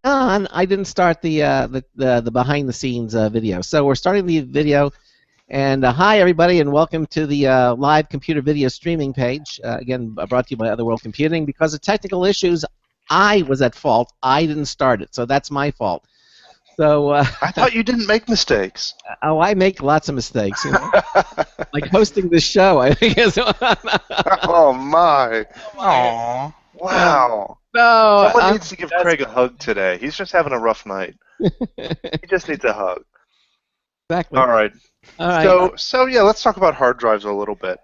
on, I didn't start the behind the scenes video. So we're starting the video, and hi everybody, and welcome to the live computer video streaming page. Again, brought to you by Other World Computing. Because of technical issues, I was at fault. I didn't start it, so that's my fault. So I thought you didn't make mistakes. Oh, I make lots of mistakes. You know? Like hosting this show, I think. Oh my! Aww. Wow. No, Someone needs to give Craig a hug today. He's just having a rough night. He just needs a hug. Exactly. All right. All right. So yeah, let's talk about hard drives a little bit.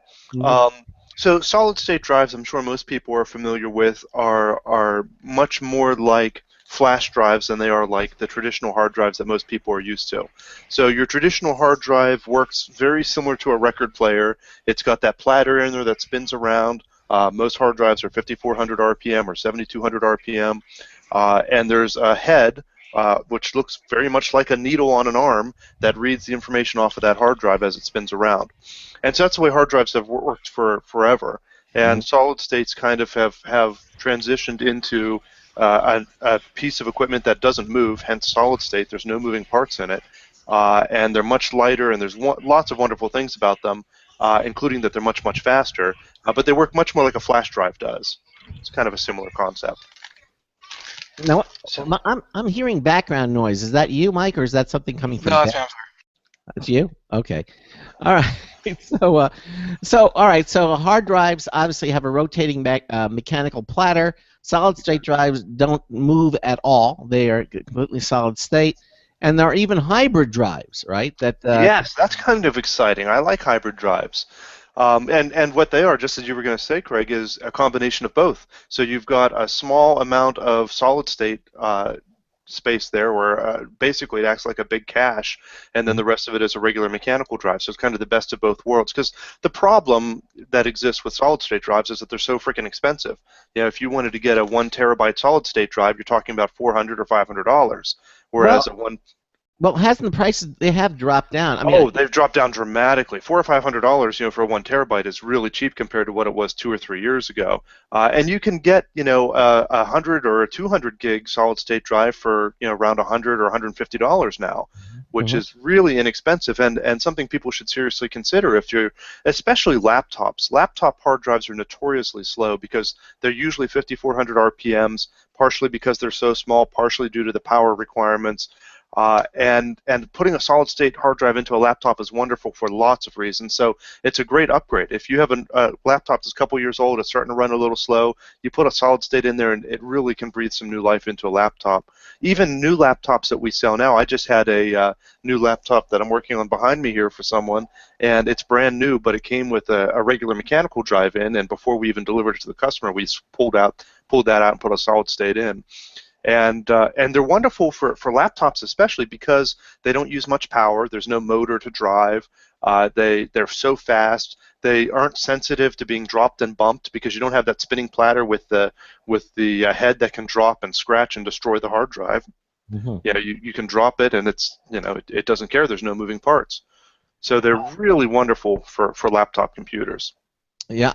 So solid-state drives, I'm sure most people are familiar with, are much more like flash drives than they are like the traditional hard drives that most people are used to. So your traditional hard drive works very similar to a record player. It's got that platter in there that spins around. Most hard drives are 5,400 RPM or 7,200 RPM, and there's a head which looks very much like a needle on an arm that reads the information off of that hard drive as it spins around. And so that's the way hard drives have worked for forever. And solid states kind of have transitioned into a piece of equipment that doesn't move, hence solid state. There's no moving parts in it, and they're much lighter, and there's lots of wonderful things about them, including that they're much, much faster, but they work much more like a flash drive does. It's kind of a similar concept. Now, I'm hearing background noise. Is that you, Mike, or is that something coming from? No, that's me. It's you? Okay. All right. All right. So hard drives obviously have a rotating mechanical platter. Solid-state drives don't move at all. They are completely solid state. And there are even hybrid drives, right? Yes, that's kind of exciting. I like hybrid drives. And what they are, just as you were going to say, Craig, is a combination of both. So you've got a small amount of solid-state space there where basically it acts like a big cache, and then the rest of it is a regular mechanical drive. So it's kind of the best of both worlds. Because the problem that exists with solid-state drives is that they're so freaking expensive. You know, if you wanted to get a 1 terabyte solid-state drive, you're talking about $400 or $500, whereas Well, hasn't the prices, they have dropped down? I mean, they've dropped down dramatically. $400 or $500, you know, for a 1 terabyte is really cheap compared to what it was 2 or 3 years ago. And you can get, you know, a 100 or a 200 gig solid-state drive for, you know, around $100 or $150 now, which is really inexpensive and something people should seriously consider if you're, especially laptops. Laptop hard drives are notoriously slow because they're usually 5,400 RPMs, partially because they're so small, partially due to the power requirements. And putting a solid-state hard drive into a laptop is wonderful for lots of reasons. So it's a great upgrade. If you have a laptop that's a couple years old, it's starting to run a little slow, you put a solid-state in there, and it really can breathe some new life into a laptop. Even new laptops that we sell now, I just had a new laptop that I'm working on behind me here for someone, and it's brand new, but it came with a regular mechanical drive in, and before we even delivered it to the customer, we just pulled that out and put a solid-state in. And they're wonderful for laptops, especially because they don't use much power. There's no motor to drive. They're so fast. They aren't sensitive to being dropped and bumped because you don't have that spinning platter with the head that can drop and scratch and destroy the hard drive. Yeah, you can drop it and it's, you know, it doesn't care. There's no moving parts. So they're really wonderful for laptop computers. Yeah,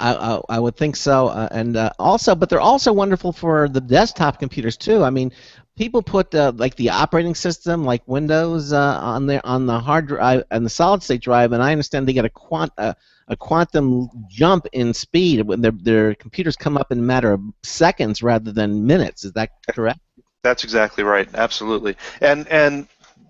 I would think so, but they're also wonderful for the desktop computers too. I mean, people put like the operating system, like Windows, on the hard drive and the solid-state drive, and I understand they get a quantum jump in speed when their computers come up in a matter of seconds rather than minutes. Is that correct? That's exactly right. Absolutely, and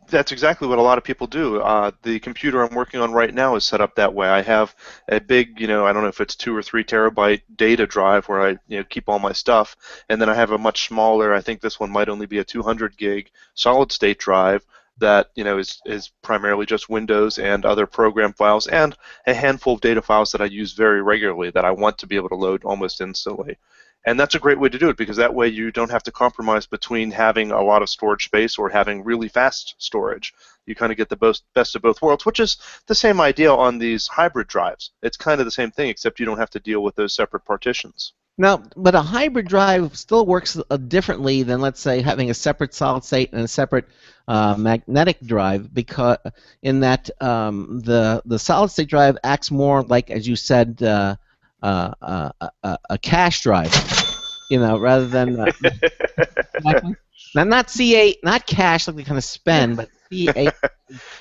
that's exactly what a lot of people do. The computer I'm working on right now is set up that way. I have a big, you know, I don't know if it's 2 or 3 terabyte data drive where I, you know, keep all my stuff, and then I have a much smaller, I think this one might only be a 200 gig solid state drive that, you know, is primarily just Windows and other program files and a handful of data files that I use very regularly that I want to be able to load almost instantly. And that's a great way to do it because that way you don't have to compromise between having a lot of storage space or having really fast storage. You kind of get the best of both worlds, which is the same idea on these hybrid drives. It's kind of the same thing, except you don't have to deal with those separate partitions. Now, but a hybrid drive still works differently than, let's say, having a separate solid state and a separate magnetic drive, because in that the solid state drive acts more like, as you said, a cache drive, you know, rather than. Now, not C-A, not cash like they kind of spend, but C-A-T,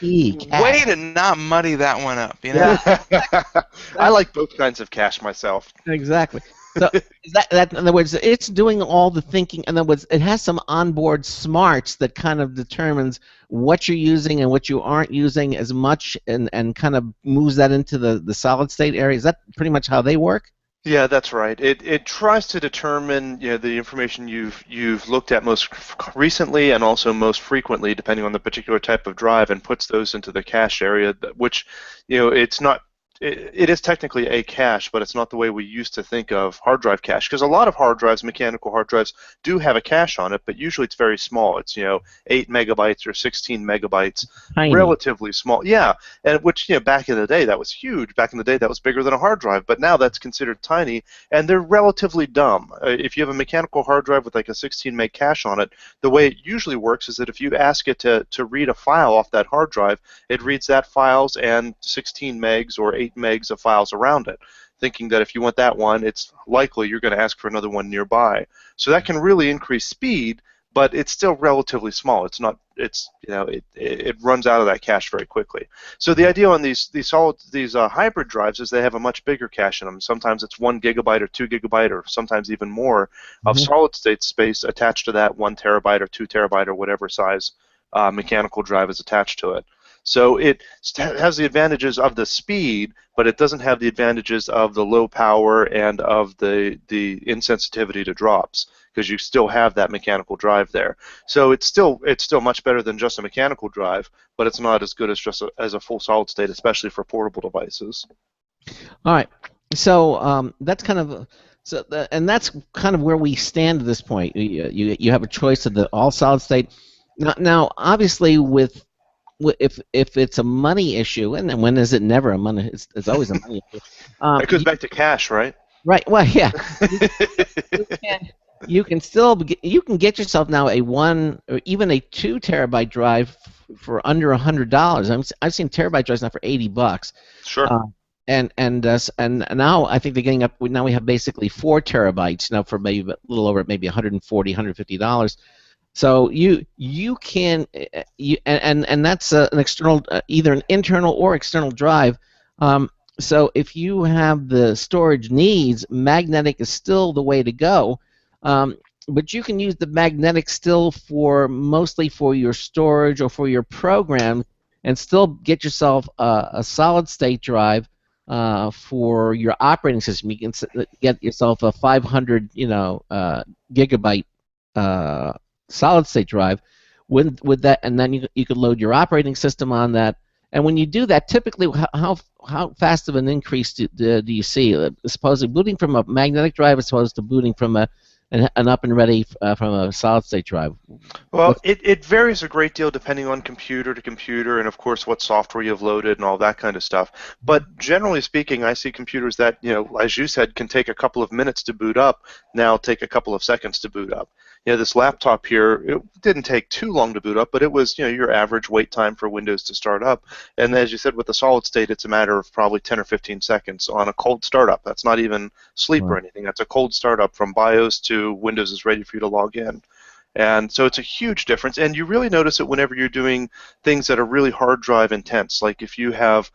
Way cash. to not muddy that one up, you know? Yeah, I exactly. like both kinds of cash myself. Exactly. So is that in other words, it's doing all the thinking. In other words, it has some onboard smarts that kind of determines what you're using and what you aren't using as much, and kind of moves that into the solid state area. Is that pretty much how they work? Yeah, that's right. It tries to determine, the information you've looked at most recently and also most frequently, depending on the particular type of drive, and puts those into the cache area, which, it's not. It is technically a cache, but it's not the way we used to think of hard drive cache. Because a lot of hard drives, mechanical hard drives, do have a cache on it, but usually it's very small. It's 8 megabytes or 16 megabytes, Tiny. relatively small. Yeah, and which back in the day that was huge. Back in the day that was bigger than a hard drive, but now that's considered tiny, and they're relatively dumb. If you have a mechanical hard drive with like a 16 meg cache on it, the way it usually works is that if you ask it to read a file off that hard drive, it reads that files and 16 megs or 8 megs of files around it, thinking that if you want that one, it's likely you're going to ask for another one nearby. So that can really increase speed, but it's still relatively small. It's not. It runs out of that cache very quickly. So the idea on these hybrid drives is they have a much bigger cache in them. Sometimes it's 1 gigabyte or 2 gigabyte or sometimes even more of Mhm. solid state space attached to that 1 terabyte or 2 terabyte or whatever size mechanical drive is attached to it. So it has the advantages of the speed, but it doesn't have the advantages of the low power and of the insensitivity to drops, because you still have that mechanical drive there. So it's still much better than just a mechanical drive, but it's not as good as just as a full solid state, especially for portable devices. All right. So that's kind of and that's kind of where we stand at this point. You have a choice of the all solid state. Now obviously if it's a money issue, and then when is it never a money? It's always a money issue. That goes back to cash, right? Right. Well, yeah. You, you can you can get yourself now a 1 or even a 2 terabyte drive for under $100. I've seen terabyte drives now for $80. Sure. Uh, and now I think they're getting up. Now we have basically 4 terabytes now for maybe a little over maybe 140, $150. So you can and that's an external, either an internal or external drive. So if you have the storage needs, magnetic is still the way to go. But you can use the magnetic still for mostly for your storage or for your program, and still get yourself a solid state drive for your operating system. You can get yourself a 500 gigabyte solid state drive with that, and then you could load your operating system on that. And when you do that, typically, how fast of an increase do you see? Supposedly booting from a magnetic drive as opposed to booting from an up and ready from a solid state drive. Well, it varies a great deal depending on computer to computer, and of course what software you've loaded and all that kind of stuff. But generally speaking, I see computers that, as you said, can take a couple of minutes to boot up, now take a couple of seconds to boot up. This laptop here, it didn't take too long to boot up, but it was, your average wait time for Windows to start up. And as you said, with the solid state, it's a matter of probably 10 or 15 seconds on a cold startup. That's not even sleep or anything. That's a cold startup from BIOS to Windows is ready for you to log in. And so it's a huge difference, and you really notice it whenever you're doing things that are really hard drive intense, like if you have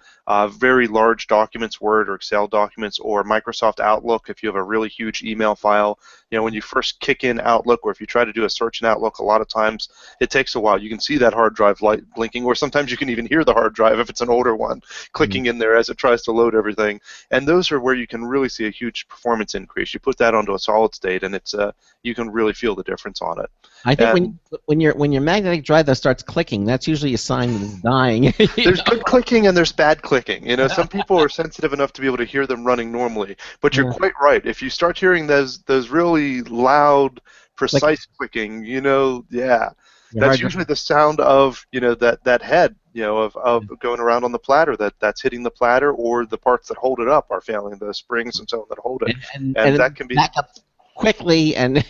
very large documents, Word or Excel documents, or Microsoft Outlook, if you have a really huge email file. When you first kick in Outlook, or if you try to do a search in Outlook, a lot of times it takes a while. You can see that hard drive light blinking, or sometimes you can even hear the hard drive, if it's an older one, clicking in there as it tries to load everything. And those are where you can really see a huge performance increase. You put that onto a solid state, and it's you can really feel the difference on it. I think when your magnetic drive that starts clicking, that's usually a sign that it's dying. There's good clicking and there's bad clicking. Some people are sensitive enough to be able to hear them running normally, but you're quite right. If you start hearing those really loud, precise clicking, that's usually the sound of that head, of going around on the platter, that's hitting the platter, or the parts that hold it up are failing, the springs and so on that hold it, and that can be back up quickly and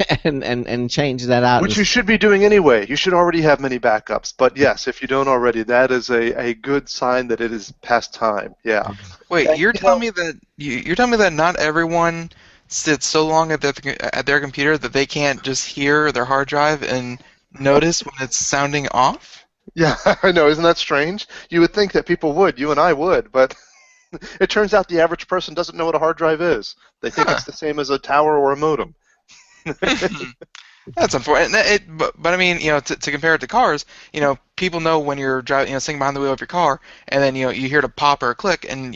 change that out. Which you should be doing anyway. You should already have many backups. But yes, if you don't already, that is a good sign that it is past time. Yeah. Wait, you're telling me that not everyone sits so long at their computer that they can't just hear their hard drive and notice when it's sounding off? Yeah, I know. Isn't that strange? You would think that people would. You and I would, but it turns out the average person doesn't know what a hard drive is. They think Huh. it's the same as a tower or a modem. That's unfortunate. But I mean, to compare it to cars, people know when you're driving, sitting behind the wheel of your car, and then you hear the pop or a click, and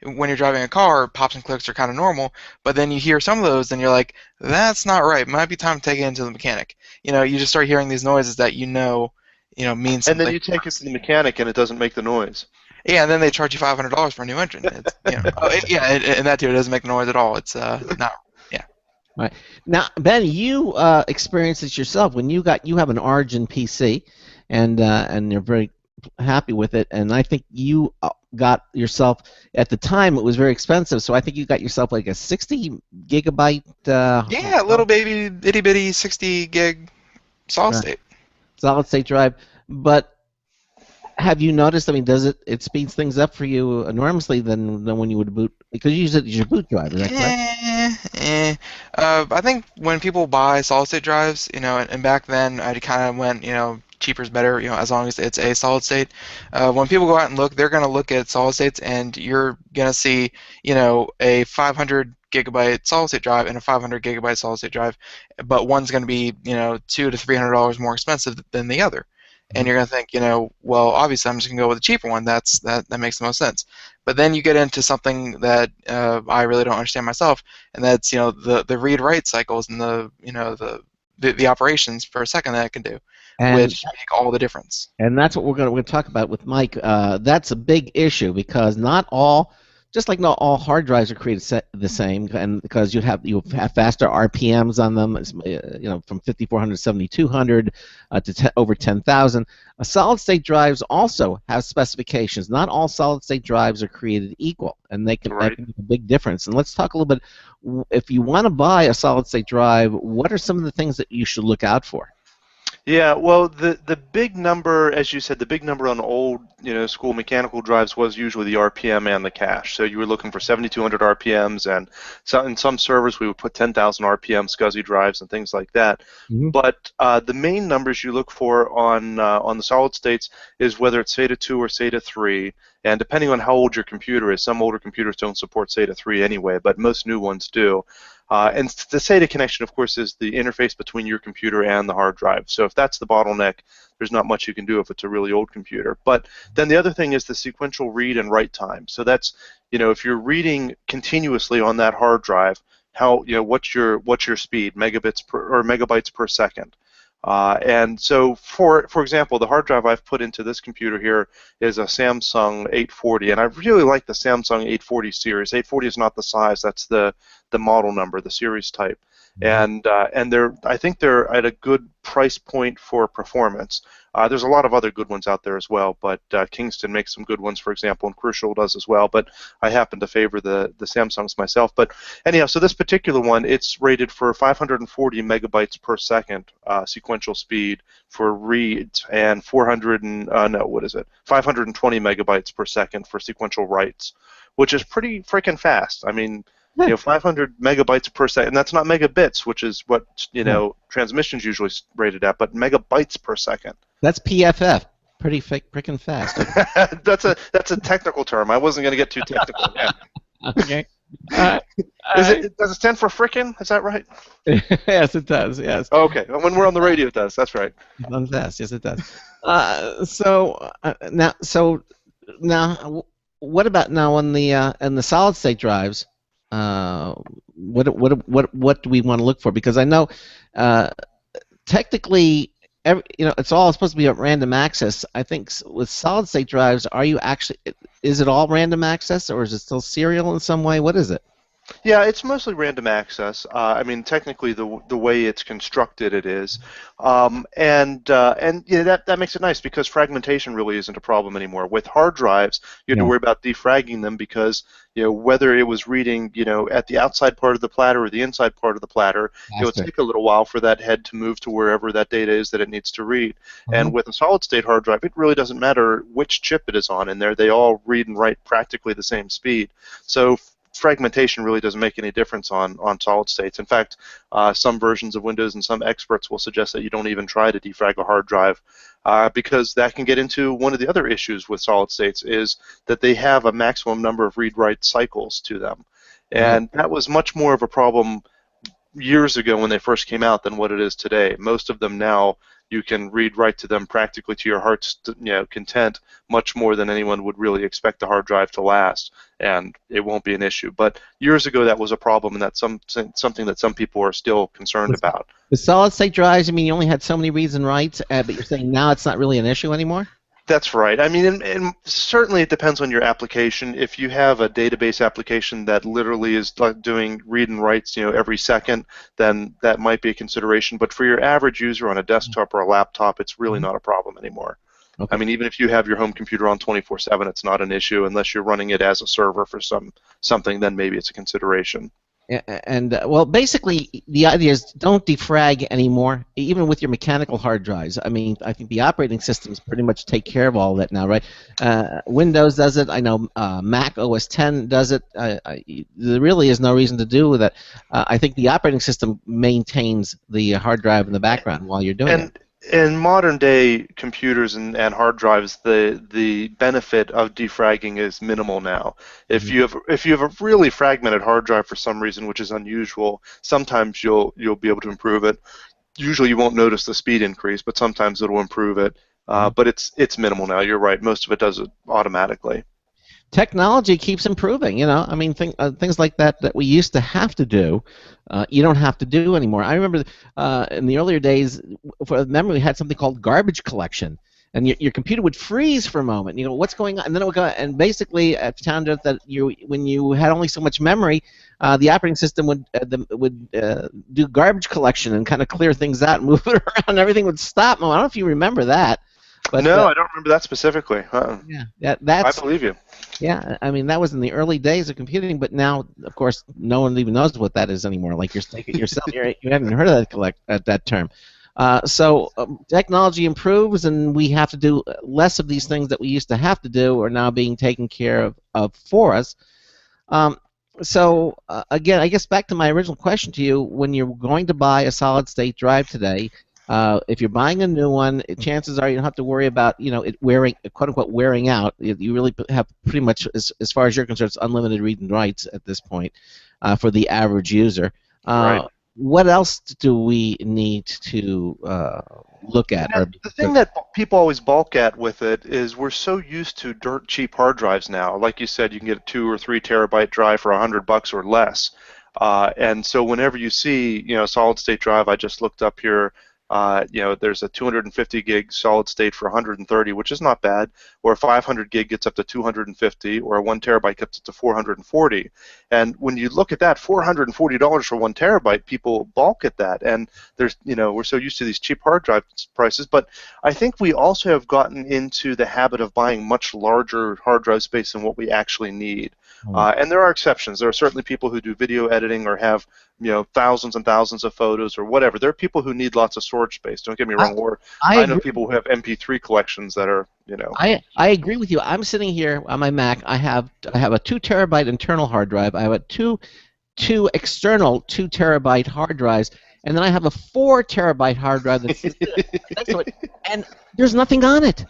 when you're driving a car, pops and clicks are kind of normal. But then you hear some of those, and you're like, that's not right. Might be time to take it into the mechanic. You just start hearing these noises that mean And then something you take it to worse. the mechanic and it doesn't make the noise. Yeah, and then they charge you $500 for a new engine. It's yeah, and that too, it doesn't make noise at all. It's not. Yeah. Right. Now, Ben, you experienced this yourself when you have an Origin PC, and you're very happy with it. And I think you got yourself at the time it was very expensive, so I think you got yourself like a 60 gigabyte Yeah, little baby itty bitty 60 gig solid right, state. solid state drive. But have you noticed? I mean, does it speeds things up for you enormously than when you would boot because you use it as your boot drive? Is that correct? I think when people buy solid state drives, and back then I kind of went, cheaper is better, as long as it's a solid state. When people go out and look, they're going to look at solid states, and you're going to see, a 500 gigabyte solid state drive and a 500 gigabyte solid state drive, but one's going to be, $200 to $300 more expensive than the other. And Mhm. you're going to think, well, obviously I'm just going to go with the cheaper one. That makes the most sense. But then you get into something that I really don't understand myself, and that's the read write cycles and the operations per second that it can do, And which make all the difference. And that's what we're going to talk about with Mike. That's a big issue because not all, just like not all hard drives are created the same, and because you have faster RPMs on them, from 5400 to 7200 to over 10,000. Solid state drives also have specifications. Not all solid state drives are created equal, and that Right. can make a big difference. And let's talk a little bit. If you want to buy a solid state drive, what are some of the things that you should look out for? Yeah, well, the big number, as you said, the big number on old, school mechanical drives was usually the RPM and the cache. So you were looking for 7,200 RPMs, and so in some servers we would put 10,000 RPM SCSI drives and things like that. Mhm. But the main numbers you look for on the solid states is whether it's SATA 2 or SATA 3, and depending on how old your computer is, some older computers don't support SATA 3 anyway, but most new ones do. And the SATA connection, of course, is the interface between your computer and the hard drive. So if that's the bottleneck, there's not much you can do if it's a really old computer. But then the other thing is the sequential read and write time. So that's, if you're reading continuously on that hard drive, what's your speed, megabits per or megabytes per second? And so, for example, the hard drive I've put into this computer here is a Samsung 840, and I really like the Samsung 840 series. 840 is not the size; that's the model number, the series type. Mhm. And I think they're at a good price point for performance. There's a lot of other good ones out there as well, but Kingston makes some good ones, for example, and Crucial does as well. But I happen to favor the Samsungs myself. But anyhow, so this particular one, it's rated for 540 megabytes per second sequential speed for reads, and 520 megabytes per second for sequential writes, which is pretty freaking fast. I mean, 500 megabytes per second, and that's not megabits, which is what Yeah. transmissions usually rated at, but megabytes per second. That's PFF. Pretty freaking fast. That's a technical term. I wasn't going to get too technical. Yeah. Okay. Uh, Does it stand for frickin'? Is that right? yes, it does. Yes, Okay. When we're on the radio, it does. That's right. it's on fast. Yes, it does. So now, what about now on the solid state drives? What do we want to look for? Because I know technically, it's all supposed to be at random access. I think with solid state drives, is it all random access or is it still serial in some way? What is it? Yeah, it's mostly random access. I mean, technically, the way it's constructed, it is, and that makes it nice because fragmentation really isn't a problem anymore. With hard drives, you had to Yeah, worry about defragging them because whether it was reading at the outside part of the platter or the inside part of the platter, it would faster. take a little while for that head to move to wherever that data is that it needs to read. And Mhm. with a solid state hard drive, it really doesn't matter which chip it is on in there; they all read and write practically the same speed. So fragmentation really doesn't make any difference on solid states. In fact, some versions of Windows and some experts will suggest that you don't even try to defrag a hard drive, because that can get into one of the other issues with solid states, is that they have a maximum number of read-write cycles to them. Right. And that was much more of a problem years ago when they first came out than what it is today. Most of them now, you can read right to them practically to your heart's content, much more than anyone would really expect the hard drive to last, and it won't be an issue. But years ago that was a problem, and that's something that some people are still concerned about. The solid state drives, I mean, you only had so many reads and writes, but you're saying now it's not really an issue anymore? That's right. I mean, and certainly it depends on your application. If you have a database application that literally is like doing read and writes, every second, then that might be a consideration. But for your average user on a desktop or a laptop, it's really not a problem anymore. Okay. I mean, even if you have your home computer on 24/7, it's not an issue unless you're running it as a server for something. Then maybe it's a consideration. And well, basically, the idea is don't defrag anymore, even with your mechanical hard drives. I mean, I think the operating systems pretty much take care of all that now, right? Windows does it. I know Mac OS 10 does it. There really is no reason to do that. I think the operating system maintains the hard drive in the background while you're doing it. In modern day computers and hard drives, the benefit of defragging is minimal now. If you have a really fragmented hard drive for some reason, which is unusual, sometimes you'll be able to improve it. Usually you won't notice the speed increase, but sometimes it'll improve it. But it's minimal now. You're right. Most of it does it automatically. Technology keeps improving, I mean, things like that we used to have to do, you don't have to do anymore. I remember in the earlier days, for memory, we had something called garbage collection, and your computer would freeze for a moment. What's going on? And then it would go, and basically it found out that when you had only so much memory, the operating system would do garbage collection and kind of clear things out and move it around, and everything would stop. I don't know if you remember that. But, no, I don't remember that specifically. Yeah, that's. I believe you. Yeah, I mean that was in the early days of computing, but now, of course, no one even knows what that is anymore. Like you're saying yourself, you haven't heard of that term. So technology improves, and we have to do less of these things that we used to have to do are now being taken care of for us. So again, I guess back to my original question to you: when you're going to buy a solid-state drive today. If you're buying a new one, chances are you don't have to worry about it wearing, quote unquote, wearing out. You really have pretty much, as far as you're concerned, it's unlimited read and writes at this point for the average user. Right. What else do we need to look at? The thing that people always balk at with it is we're so used to dirt cheap hard drives now. Like you said, you can get a 2 or 3 terabyte drive for $100 or less. And so whenever you see a solid state drive, I just looked up here. There's a 250 gig solid state for 130, which is not bad, or a 500 gig gets up to 250, or a 1 terabyte gets up to 440. And when you look at that, $440 for 1 terabyte, people balk at that. And there's, we're so used to these cheap hard drive prices. But I think we also have gotten into the habit of buying much larger hard drive space than what we actually need. And there are exceptions. There are certainly people who do video editing or have thousands and thousands of photos or whatever. There are people who need lots of storage space. Don't get me wrong. Or I know people who have MP3 collections that are I agree with you. I'm sitting here on my Mac. I have a 2 terabyte internal hard drive. I have a two external 2 terabyte hard drives, and then I have a 4 terabyte hard drive and there's nothing on it.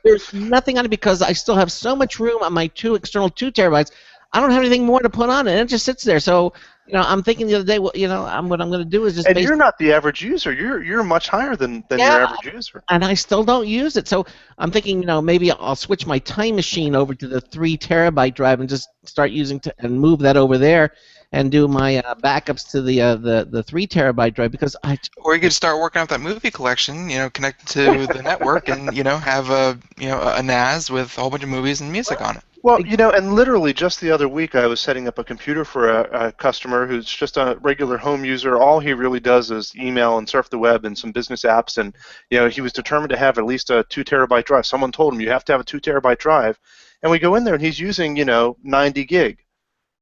There's nothing on it because I still have so much room on my external 2 terabytes. I don't have anything more to put on it, and it just sits there. So, I'm thinking the other day, what I'm going to do is just. And you're not the average user. You're much higher than your average user. And I still don't use it. So I'm thinking, maybe I'll switch my Time Machine over to the 3 terabyte drive and just start using and move that over there, and do my backups to the 3 terabyte drive because Or you could start working out that movie collection, connected to the network, and have a NAS with a whole bunch of movies and music on it. Well, and literally just the other week I was setting up a computer for a customer who's just a regular home user. All he really does is email and surf the web and some business apps, and he was determined to have at least a 2 terabyte drive. Someone told him you have to have a 2 terabyte drive, and we go in there and he's using 90 gig.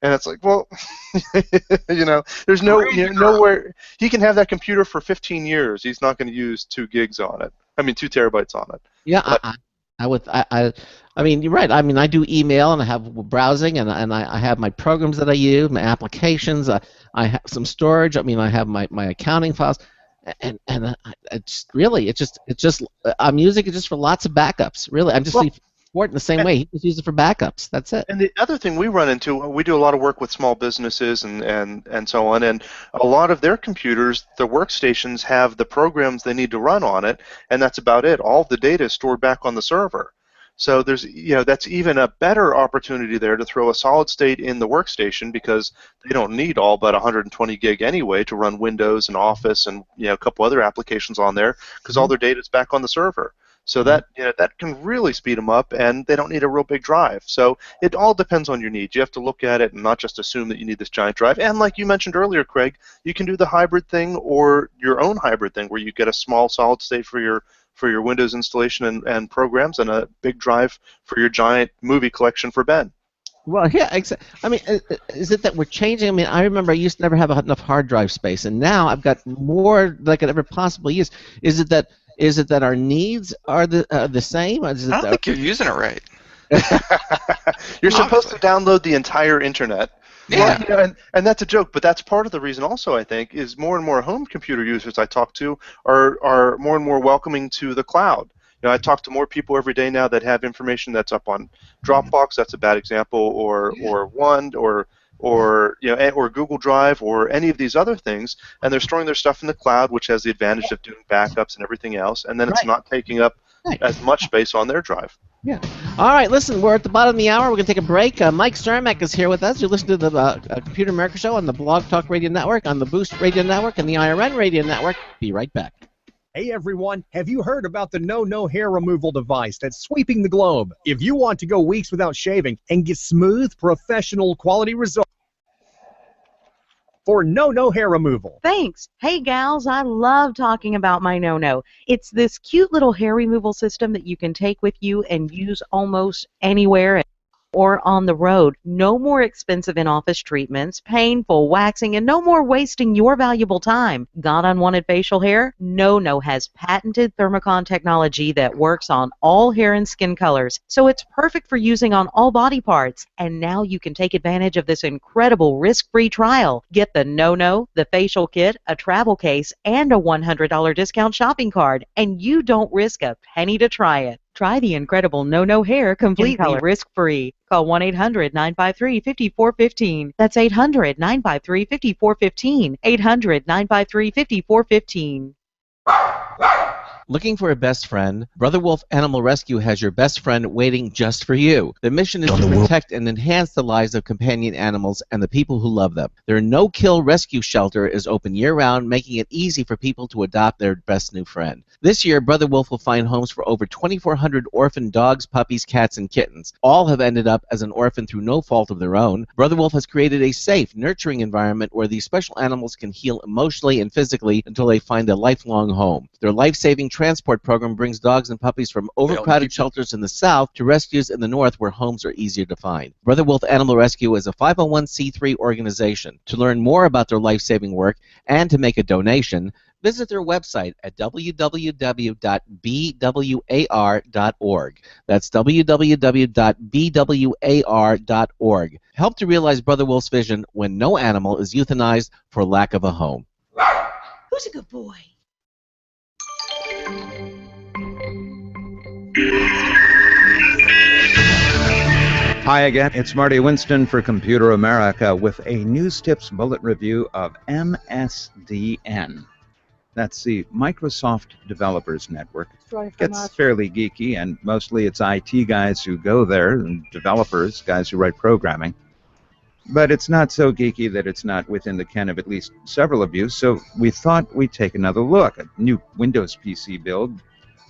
And it's like, well, there's nowhere he can have that computer for 15 years. He's not going to use 2 gigs on it. I mean, 2 terabytes on it. Yeah, I mean, you're right. I mean, I do email and I have browsing and I have my programs that I use, my applications. I have some storage. I mean, I have my accounting files, and it's just I'm using it just for lots of backups. Really, I'm just Well, for it in the same way. He just uses it for backups. That's it. and the other thing we run into, we do a lot of work with small businesses and so on, and a lot of their computers, their workstations have the programs they need to run on it, and that's about it. All of the data is stored back on the server. So there's, that's even a better opportunity there to throw a solid state in the workstation because they don't need all but 120 gig anyway to run Windows and Office and a couple other applications on there because all their data is back on the server. So that that can really speed them up, and they don't need a real big drive. So it all depends on your needs. You have to look at it and not just assume that you need this giant drive. And like you mentioned earlier, Craig, you can do the hybrid thing or your own hybrid thing where you get a small solid state for your Windows installation and programs, and a big drive for your giant movie collection for Ben. Well, yeah, I mean, is it that we're changing? I mean, I remember I used to never have enough hard drive space, and now I've got more than I could ever possibly use. Is it that our needs are the same? I don't think you're using it right. You're supposed to download the entire internet. Yeah. Well, and that's a joke, but that's part of the reason also, I think, is more and more home computer users I talk to are more and more welcoming to the cloud. I talk to more people every day now that have information that's up on Dropbox. That's a bad example, or One, or Google Drive, or any of these other things, and they're storing their stuff in the cloud, which has the advantage of doing backups and everything else, and then it's not taking up as much space on their drive. Yeah. All right, listen, we're at the bottom of the hour. We're going to take a break. Mike Cermak is here with us. You're listening to the Computer America Show on the Blog Talk Radio Network, on the Boost Radio Network, and the IRN Radio Network. Be right back. Hey everyone, have you heard about the No Hair Removal device that's sweeping the globe? If you want to go weeks without shaving and get smooth, professional quality results for No Hair Removal. Thanks. Hey gals, I love talking about my No. It's this cute little hair removal system that you can take with you and use almost anywhere or on the road. No more expensive in-office treatments, painful waxing, and no more wasting your valuable time. Got unwanted facial hair? No has patented Thermocon technology that works on all hair and skin colors, so it's perfect for using on all body parts. And now you can take advantage of this incredible risk-free trial. Get the No, the facial kit, a travel case, and a $100 discount shopping card, and you don't risk a penny to try it. Try the incredible No hair completely risk-free. Call 1-800-953-5415. That's 800-953-5415. 800-953-5415. Looking for a best friend? Brother Wolf Animal Rescue has your best friend waiting just for you. The mission is to protect and enhance the lives of companion animals and the people who love them. Their no-kill rescue shelter is open year-round, making it easy for people to adopt their best new friend. This year, Brother Wolf will find homes for over 2,400 orphan dogs, puppies, cats, and kittens. All have ended up as an orphan through no fault of their own. Brother Wolf has created a safe, nurturing environment where these special animals can heal emotionally and physically until they find a lifelong home. Their life-saving transport program brings dogs and puppies from overcrowded shelters in the south to rescues in the north where homes are easier to find. Brother Wolf Animal Rescue is a 501c3 organization. To learn more about their life-saving work and to make a donation, visit their website at www.bwar.org. That's www.bwar.org. Help to realize Brother Wolf's vision when no animal is euthanized for lack of a home. Who's a good boy? Hi again, it's Marty Winston for Computer America with a News Tips Bullet Review of MSDN. That's the Microsoft Developers Network. It's fairly geeky, and mostly it's IT guys who go there, and developers, guys who write programming. But it's not so geeky that it's not within the ken of at least several of you, so we thought we'd take another look. A new Windows PC build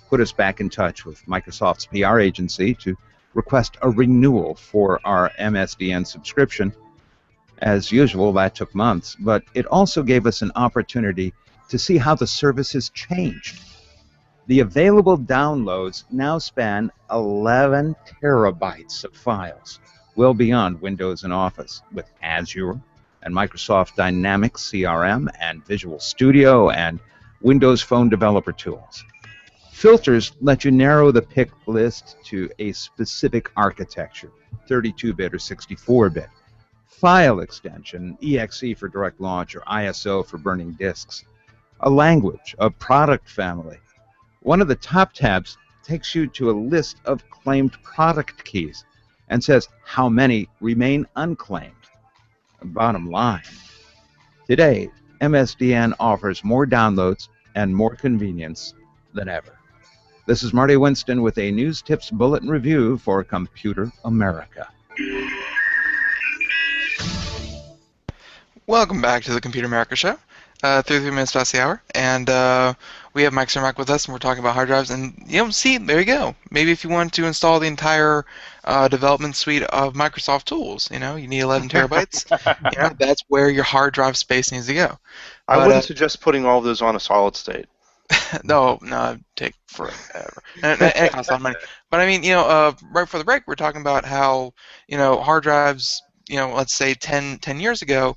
put us back in touch with Microsoft's PR agency to request a renewal for our MSDN subscription. As usual, that took months, but it also gave us an opportunity to see how the service has changed. The available downloads now span 11 terabytes of files, well beyond Windows and Office, with Azure and Microsoft Dynamics CRM and Visual Studio and Windows Phone Developer Tools. Filters let you narrow the pick list to a specific architecture, 32-bit or 64-bit. File extension, EXE for direct launch or ISO for burning disks. A language, a product family. One of the top tabs takes you to a list of claimed product keys and says how many remain unclaimed. Bottom line, today, MSDN offers more downloads and more convenience than ever. This is Marty Winston with a News Tips Bulletin Review for Computer America. Welcome back to the Computer America Show. 33 minutes past the hour, and we have Mike Cermak with us, and we're talking about hard drives. And see, there you go. Maybe if you want to install the entire development suite of Microsoft tools, you need 11 terabytes. That's where your hard drive space needs to go. I wouldn't suggest putting all of those on a solid state. No, it'd take forever, and it costs a lot of money. But I mean, right before the break, we're talking about how hard drives. Let's say 10 years ago,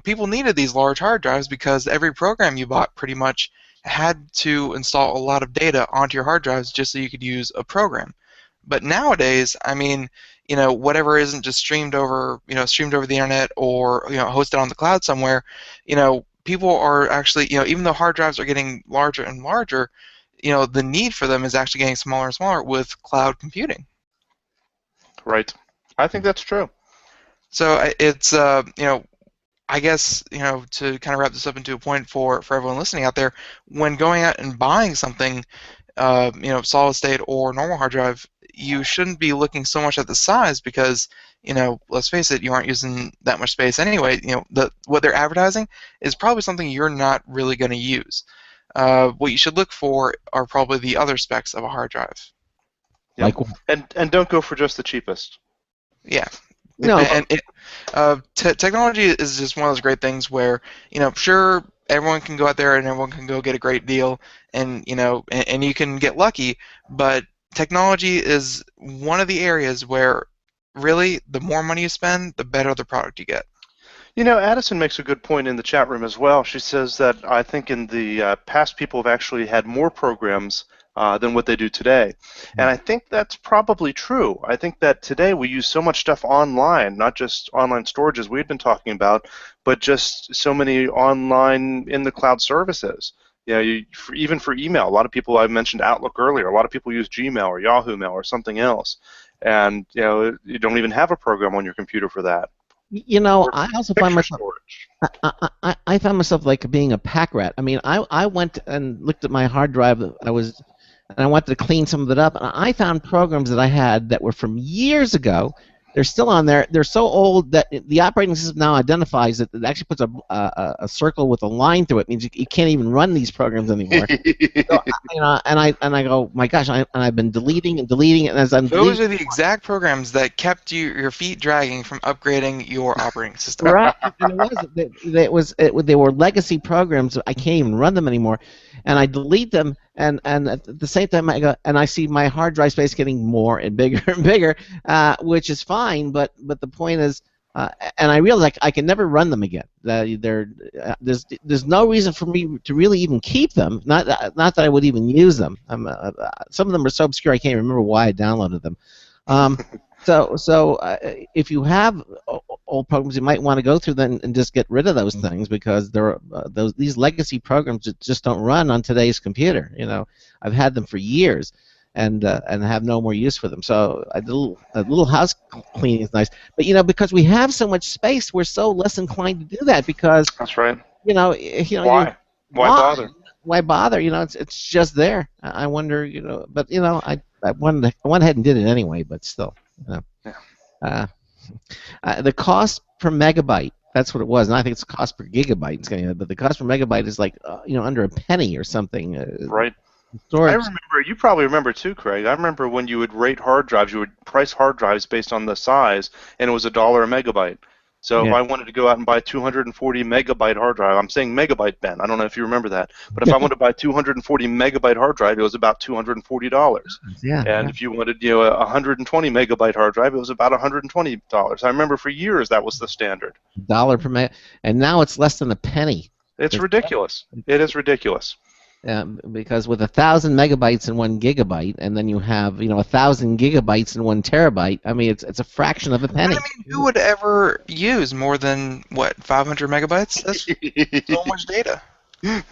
people needed these large hard drives because every program you bought pretty much had to install a lot of data onto your hard drives just so you could use a program. But nowadays, I mean, whatever isn't just streamed over the internet or hosted on the cloud somewhere, people are actually, even though hard drives are getting larger and larger, the need for them is actually getting smaller and smaller with cloud computing. Right. I think that's true. So it's, I guess, to kind of wrap this up into a point for everyone listening out there, when going out and buying something, solid state or normal hard drive, you shouldn't be looking so much at the size because, let's face it, you aren't using that much space anyway. What they're advertising is probably something you're not really going to use. What you should look for are probably the other specs of a hard drive. Yep. And don't go for just the cheapest. Yeah. No. And technology is just one of those great things where, sure, everyone can go out there and everyone can go get a great deal, and and you can get lucky, but technology is one of the areas where really the more money you spend, the better the product you get. Addison makes a good point in the chat room as well. She says that I think in the past people have actually had more programs than what they do today. And I think that's probably true. I think that today we use so much stuff online, not just online storage as we've been talking about, but just so many online in the cloud services. Even for email, a lot of people, I mentioned Outlook earlier, a lot of people use Gmail or Yahoo Mail or something else. And you don't even have a program on your computer for that. I also find myself. I found myself like being a pack rat. I mean, I went and looked at my hard drive. And I wanted to clean some of it up, and I found programs that I had that were from years ago. They're still on there. They're so old that the operating system now identifies it. It actually puts a circle with a line through it. It means you can't even run these programs anymore. So, and I go, my gosh, and I've been deleting, and as I'm those are the exact programs that kept your feet dragging from upgrading your operating system. Right, and they were legacy programs. I can't even run them anymore, and I delete them. And at the same time, I go and I see my hard drive space getting more and bigger, which is fine. But the point is, and I realize I can never run them again. There's no reason for me to really even keep them. Not that I would even use them. Some of them are so obscure I can't even remember why I downloaded them. So if you have old programs, you might want to go through them and just get rid of those things because these legacy programs just don't run on today's computer. I've had them for years, and have no more use for them. So a little house cleaning is nice. But because we have so much space, we're so less inclined to do that because that's right. Why bother? Why bother? It's just there. I wonder. But I went ahead and did it anyway. But still. The cost per megabyte, that's what it was, and I think it's cost per gigabyte, but the cost per megabyte is like under a penny or something. Right. Storage. I remember, you probably remember too, Craig, I remember when you would rate hard drives, you would price hard drives based on the size, and it was $1 a megabyte. So if I wanted to go out and buy a 240 megabyte hard drive, I'm saying megabyte, Ben, I don't know if you remember that, but if I wanted to buy a 240 megabyte hard drive, it was about $240. And if you wanted a 120 megabyte hard drive, it was about $120. I remember for years that was the standard. $1 per meg, and now it's less than a penny. It's ridiculous. It is ridiculous. Because with 1,000 megabytes in 1 gigabyte, and then you have 1,000 gigabytes in 1 terabyte. I mean, it's a fraction of a But penny. I mean, who would ever use more than what 500 megabytes? That's so much data. And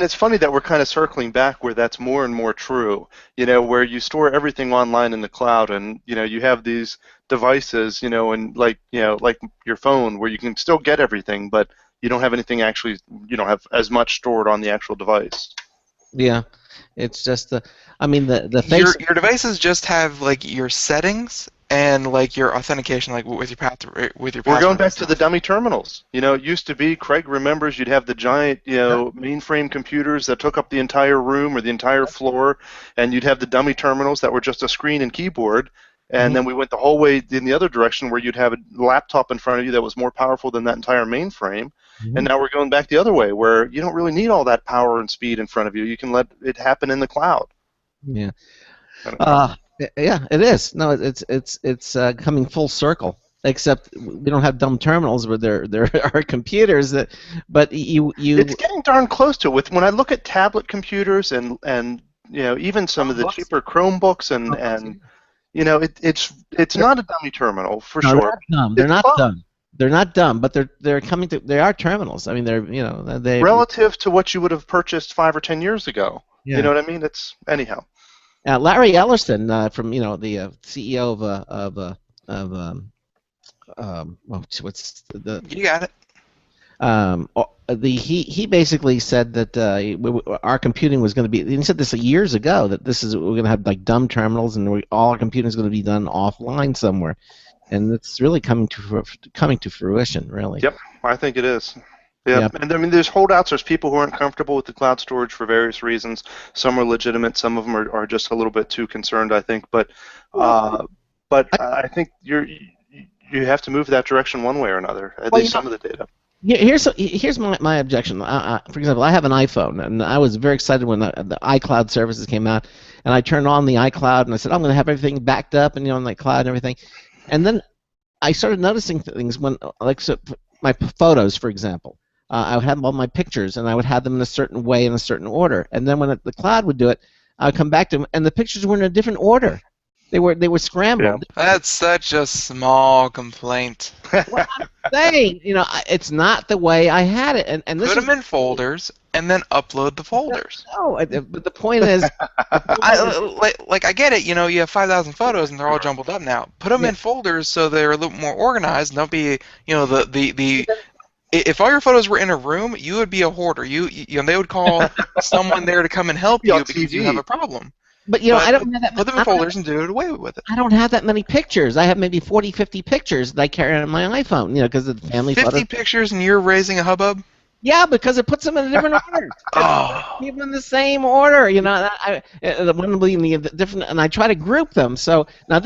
it's funny that we're kind of circling back where that's more and more true, where you store everything online in the cloud, and, you have these devices, and like your phone, where you can still get everything, but you don't have anything actually, you don't have as much stored on the actual device. Yeah, it's just the face. Your devices just have like your settings and like your authentication, like with your password. We're going back to the dummy terminals. It used to be, Craig remembers, you'd have the giant, mainframe computers that took up the entire room or the entire floor, and you'd have the dummy terminals that were just a screen and keyboard. And then we went the whole way in the other direction, where you'd have a laptop in front of you that was more powerful than that entire mainframe. And now we're going back the other way, where you don't really need all that power and speed in front of you. You can let it happen in the cloud. Yeah. Yeah, it is. No, it's coming full circle. Except we don't have dumb terminals, where there are computers that, but you. It's getting darn close to it. When I look at tablet computers and even some of the cheaper Chromebooks and it's not a dummy terminal for sure. They're not dumb. They're not dumb, but they're coming to. They are terminals. I mean, they relative to what you would have purchased 5 or 10 years ago. Yeah. You know what I mean? It's anyhow. Larry Ellerston from the CEO what's the You got it. He basically said that our computing was going to be. He said this years ago, that we're going to have like dumb terminals, and all our computing is going to be done offline somewhere, and it's really coming to fruition, really. Yep, I think it is. Yeah, yep. And I mean, there's holdouts. There's people who aren't comfortable with the cloud storage for various reasons. Some are legitimate. Some of them are just a little bit too concerned, I think. But I think you have to move that direction one way or another. At least some of the data. Here's my objection. For example, I have an iPhone, and I was very excited when the iCloud services came out, and I turned on the iCloud, and I said, I'm going to have everything backed up, and on the cloud and everything. And then I started noticing things when, my photos, for example. I would have all my pictures, and I would have them in a certain way, in a certain order. And then when the cloud would do it, I would come back to them, and the pictures were in a different order. They were scrambled. Yeah. That's such a small complaint. Well, I'm saying, it's not the way I had it. And this put them in folders, and then upload the folders. No, but the point is, I get it. You have 5,000 photos, and they're all jumbled up now. Put them in folders so they're a little more organized. Don't be, If all your photos were in a room, you would be a hoarder. They would call someone there to come and help you because you have a problem. But I don't have that. Put them in folders and do it away with it. I don't have that many pictures. I have maybe 40, 50 pictures that I carry on my iPhone. Because of the family 50 photos. pictures, and you're raising a hubbub. Yeah, because it puts them in a different order. Keep them in the same order. One will be in the different, and I try to group them. So now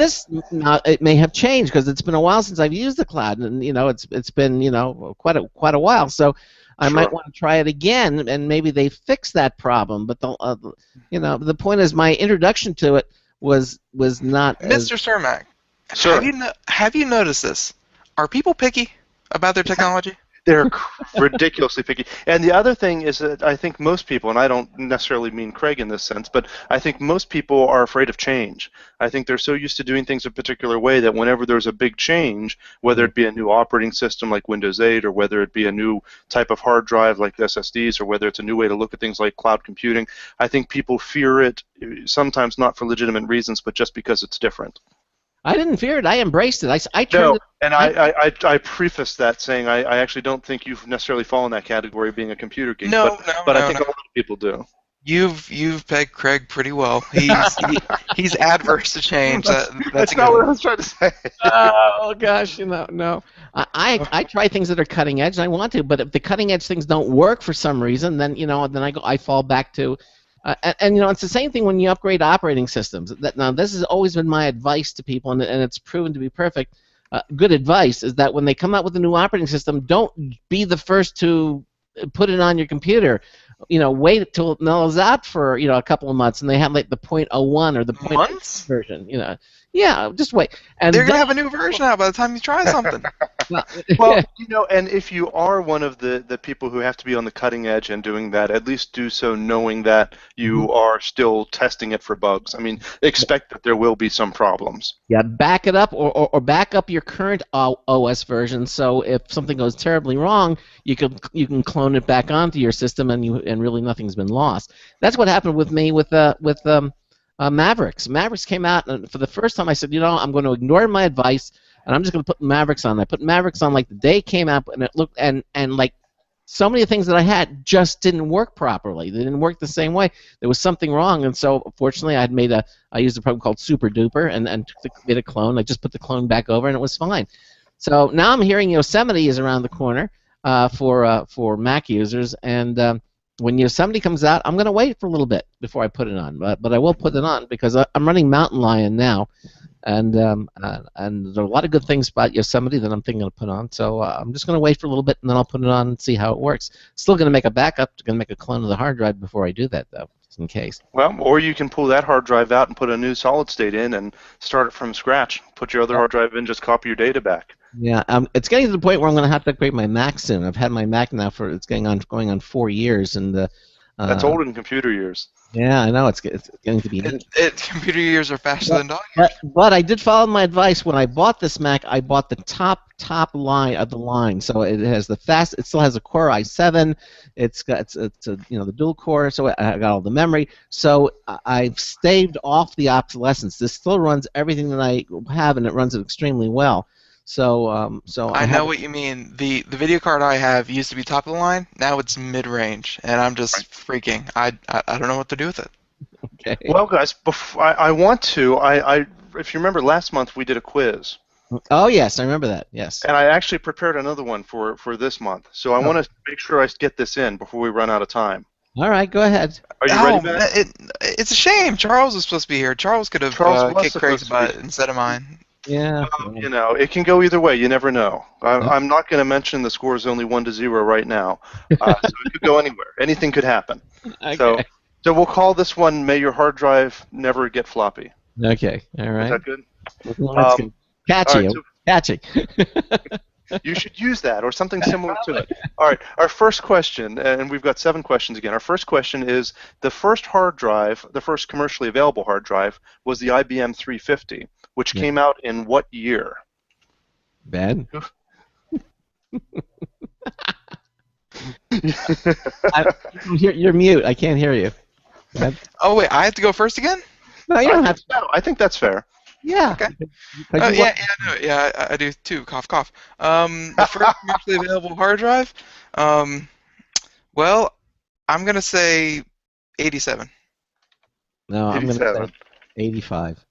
it may have changed because it's been a while since I've used the cloud, and it's been quite a while. So I might want to try it again, and maybe they fix that problem. But the point is, my introduction to it was not. Mr. Cermak, have you noticed this? Are people picky about their technology? They're ridiculously picky. And the other thing is that I think most people, and I don't necessarily mean Craig in this sense, but I think most people are afraid of change. I think they're so used to doing things a particular way that whenever there's a big change, whether it be a new operating system like Windows 8, or whether it be a new type of hard drive like SSDs, or whether it's a new way to look at things like cloud computing, I think people fear it, sometimes not for legitimate reasons, but just because it's different. I didn't fear it. I embraced it. I turned I prefaced that saying I actually don't think you've necessarily fallen that category of being a computer geek. But I think a lot of people do. You've pegged Craig pretty well. He's adverse to change. That's not what I was trying to say. Oh gosh, no. I try things that are cutting edge, and I want to. But if the cutting edge things don't work for some reason, then I fall back to. And it's the same thing when you upgrade operating systems. Now, this has always been my advice to people, and it's proven to be perfect. Good advice is that when they come out with a new operating system, don't be the first to put it on your computer. Wait until it mellows out for a couple of months, and they have like the .01 or the .1 version. Yeah, just wait. And They're gonna then, have a new version out by the time you try something. Well, and if you are one of the people who have to be on the cutting edge and doing that, at least do so knowing that you are still testing it for bugs. I mean, expect that there will be some problems. yeah, back it up or back up your current OS version. So if something goes terribly wrong, you can clone it back onto your system, and really nothing's been lost. That's what happened with me with Mavericks. Mavericks came out, and for the first time I said, I'm going to ignore my advice, and I'm just going to put Mavericks on. I put Mavericks on like the day it came out, and it looked and like so many things that I had just didn't work properly. They didn't work the same way. There was something wrong, and so fortunately I used a program called Super Duper and made a clone. I just put the clone back over, and it was fine. So now I'm hearing Yosemite is around the corner for Mac users, and when Yosemite comes out, I'm going to wait for a little bit before I put it on, but I will put it on because I'm running Mountain Lion now, and there are a lot of good things about Yosemite that I'm thinking of put on. So I'm just going to wait for a little bit, and then I'll put it on and see how it works. Still going to make a backup, going to make a clone of the hard drive before I do that, though, just in case. Well, or you can pull that hard drive out and put a new solid state in and start it from scratch. Put your other hard drive in, just copy your data back. Yeah, it's getting to the point where I'm going to have to upgrade my Mac soon. I've had my Mac now it's going on 4 years, and that's old in computer years. Yeah, I know it's getting to be. Computer years are faster than dog years. But I did follow my advice when I bought this Mac. I bought the top line of the line, so it has it still has a Core i7. It's the dual core, so I got all the memory. So I've staved off the obsolescence. This still runs everything that I have, and it runs it extremely well. So I know what you mean. The video card I have used to be top of the line. Now it's mid range, and I'm just freaking. I don't know what to do with it. Okay. Well, guys, I want to. If you remember last month, we did a quiz. Oh yes, I remember that. Yes. And I actually prepared another one for this month. So I want to make sure I get this in before we run out of time. All right, go ahead. Are you ready, Matt? It's a shame. Charles was supposed to be here. Charles could have kicked Craig's butt instead of mine. Yeah. It can go either way. You never know. I'm not going to mention the score is only 1-0 right now, so it could go anywhere. Anything could happen. Okay. So we'll call this one "May Your Hard Drive Never Get Floppy." Okay. All right. Is that good? That's good. Catchy. Right, Catchy. You should use that or something similar to it. All right. Our first question, and we've got 7 questions again. Our first question is: the first hard drive, the first commercially available hard drive, was the IBM 350. Which came out in what year? Ben? You're mute. I can't hear you. Ben? Oh, wait. I have to go first again? No, you don't have to. No, I think that's fair. Yeah. Okay. I do too. Cough, cough. The first commercially available hard drive? Well, I'm going to say 87. No, I'm going to say 85.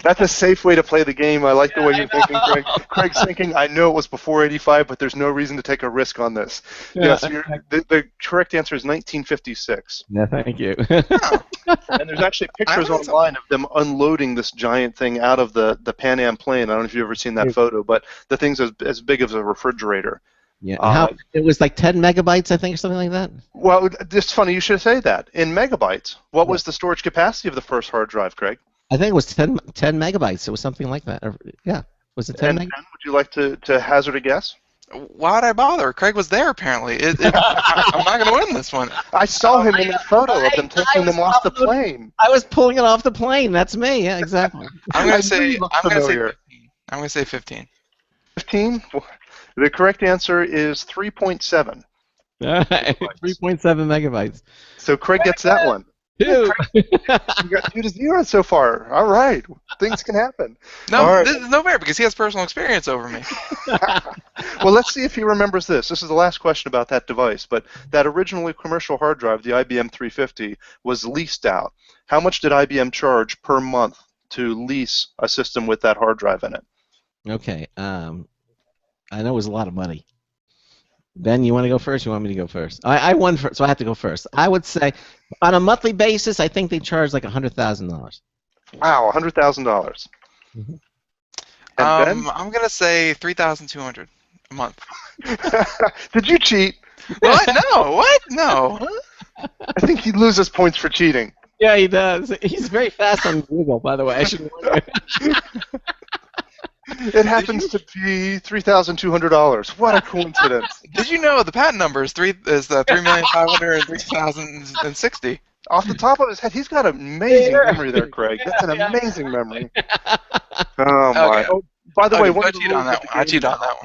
That's a safe way to play the game. I like the way you're thinking, Craig. Craig's thinking, I know it was before 85, but there's no reason to take a risk on this. Yeah, so the correct answer is 1956. Yeah, thank you. And there's actually pictures online of them unloading this giant thing out of the Pan Am plane. I don't know if you've ever seen that photo, but the thing's as big as a refrigerator. Yeah, it was like 10 megabytes, I think, or something like that? Well, it's funny you should say that. In megabytes, what was the storage capacity of the first hard drive, Craig? I think it was 10 megabytes. It was something like that. Yeah. Was it 10 megabytes? Ben, would you like to hazard a guess? Why'd I bother? Craig was there, apparently. I'm not going to win this one. I saw him in the photo of them taking them off the plane. I was pulling it off the plane. That's me. Yeah, exactly. I'm going to say 15. I'm going to say 15. 15? The correct answer is 3.7. 3.7 megabytes. So Craig gets that one. Two. You got 2-0 so far. All right. Things can happen. No, this is no fair because he has personal experience over me. Well, let's see if he remembers this. This is the last question about that device. But that originally commercial hard drive, the IBM 350, was leased out. How much did IBM charge per month to lease a system with that hard drive in it? Okay. I know it was a lot of money. Ben, you want to go first? You want me to go first? I won first, so I have to go first. I would say, on a monthly basis, I think they charge like $100,000. Wow, $100,000. Mm-hmm. I'm gonna say 3,200 a month. Did you cheat? What? No. What? No. I think he loses points for cheating. Yeah, he does. He's very fast on Google, by the way. I should warn you. It happens to be $3,200. What a coincidence! Did you know the patent number is 3,503,060? Off the top of his head, he's got an amazing memory there, Craig. That's an amazing memory. Oh my! Okay. Oh, by the way, one I of the cheat on rules that of one. I the cheat game on that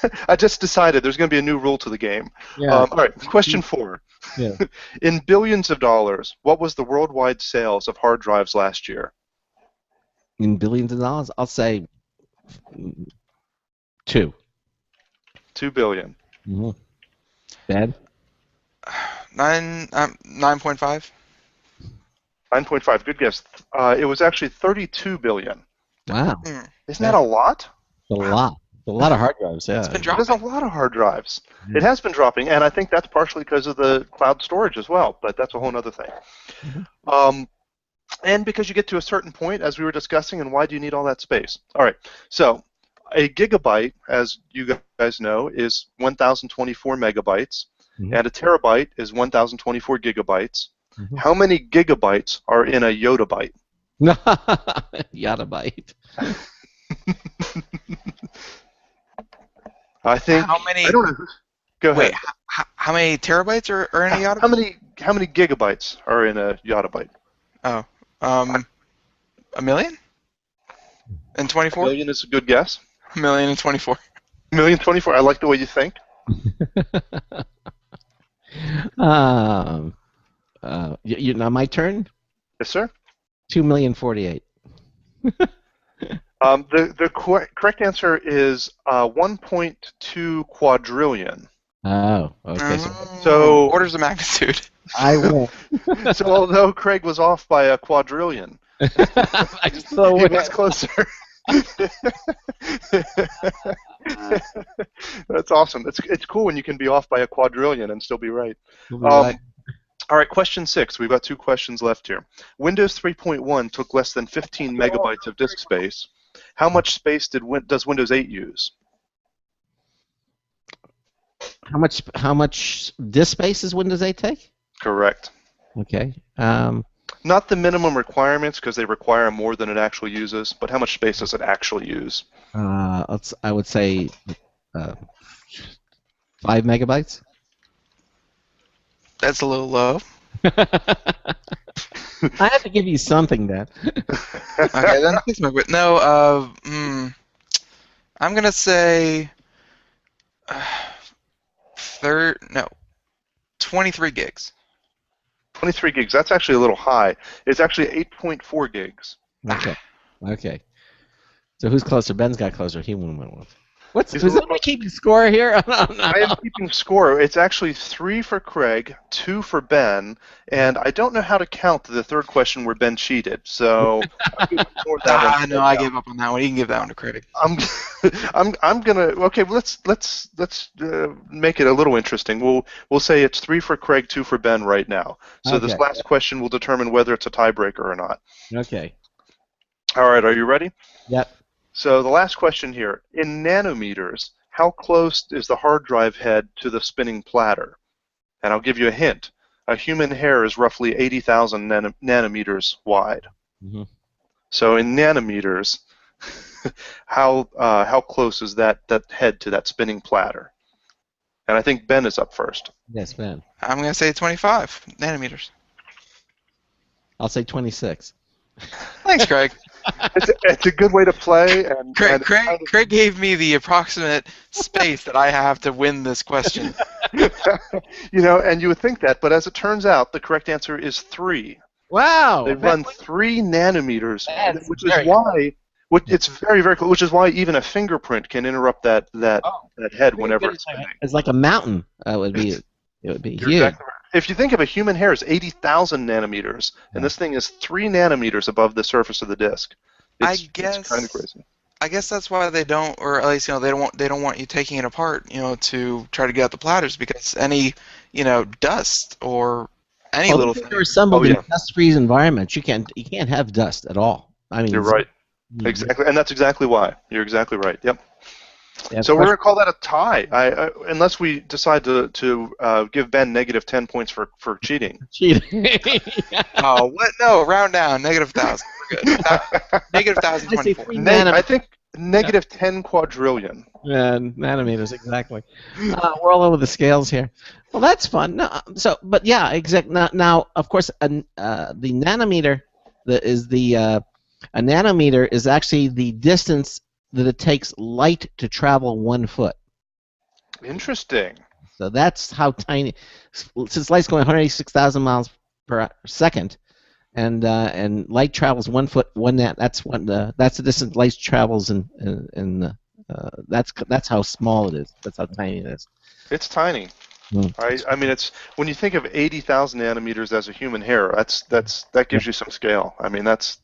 one. I just decided there's going to be a new rule to the game. Yeah. All right, question 4. Yeah. In billions of dollars, what was the worldwide sales of hard drives last year? In billions of dollars, I'll say 2. $2 billion. Mm-hmm. Ben? 9.5. 9.5. Good guess. It was actually 32 billion. Wow. Isn't that a lot? A lot. A lot of hard drives, yeah. It's been There's dropping. a lot of hard drives. It has been dropping, and I think that's partially because of the cloud storage as well, but that's a whole other thing. And because you get to a certain point, as we were discussing, and why do you need all that space? All right, so a gigabyte, as you guys know, is 1,024 megabytes, and a terabyte is 1,024 gigabytes. How many gigabytes are in a yottabyte? Yottabyte. I think. How many? I don't know. Go ahead. Wait, how many terabytes are in a yottabyte? How many gigabytes are in a yottabyte? Oh, a million? And 24? Million is a good guess. A million and 24. 1,024,000. I like the way you think. Now my turn. Yes, sir. 2,048,000. The correct answer is 1.2 quadrillion. Oh, okay. So orders of magnitude. I will. So although Craig was off by a quadrillion, I still he win. was closer. That's awesome. It's cool when you can be off by a quadrillion and still be right. All right, question 6. We've got 2 questions left here. Windows 3.1 took less than 15 megabytes of disk space. How much space does Windows 8 use? How much disk space does Windows 8 take? Correct. Okay. Not the minimum requirements, because they require more than it actually uses, but how much space does it actually use? I would say 5 megabytes. That's a little low. I have to give you something, then. Okay, then 6 megabytes. No, I'm gonna say 23 gigs. 23 gigs. That's actually a little high. It's actually 8.4 gigs. Okay. Okay. So who's closer? Ben's got closer. He won one. Is a somebody little- keeping score here? I am keeping score. It's actually 3 for Craig, 2 for Ben, and I don't know how to count the third question where Ben cheated. So I'm gonna ignore that one. No, I gave up on that one. You can give that one to Craig. I'm gonna. Okay, let's make it a little interesting. We'll say it's 3 for Craig, 2 for Ben right now. So this Okay. last question will determine whether it's a tiebreaker or not. Okay. All right, are you ready? Yep. So the last question here, in nanometers, how close is the hard drive head to the spinning platter? And I'll give you a hint. A human hair is roughly 80,000 nanometers wide. Mm-hmm. So in nanometers, how close is that head to that spinning platter? And I think Ben is up first. Yes, Ben. I'm gonna say 25 nanometers. I'll say 26. Thanks, Craig. It's a good way to play. And Craig gave me the approximate space that I have to win this question. and you would think that, but as it turns out, the correct answer is 3. Wow. They run 3 nanometers, That's which is very why it's very, very close. Which is why even a fingerprint can interrupt that head whenever it's spinning. It's like a mountain. It would be You're huge. exactly right. If you think of a human hair as 80,000 nanometers, and this thing is 3 nanometers above the surface of the disk, it's kind of crazy. I guess that's why they don't, or at least they don't want you taking it apart, to try to get out the platters, because any dust or any little thing. They're assembled in dust-free environments. You can't have dust at all. I mean, You're right. Exactly, and that's exactly why. You're exactly right. Yep. Yeah, So we're going to call that a tie, unless we decide to give Ben negative 10 points for cheating. cheating. Oh, what? No, round down. -1,000. We're good. Negative I say 1,024. 3 I think negative 10 quadrillion. nanometers, exactly. We're all over the scales here. Well, that's fun. No, but yeah, Now, of course, the nanometer a nanometer is actually the distance that it takes light to travel 1 foot. Interesting. So that's how tiny. Since light's going 186,000 miles per second, and light travels 1 foot, that's the distance light travels, and that's how small it is. That's how tiny it is. It's tiny. I mean, it's when you think of 80,000 nanometers as a human hair, that gives you some scale. I mean, that's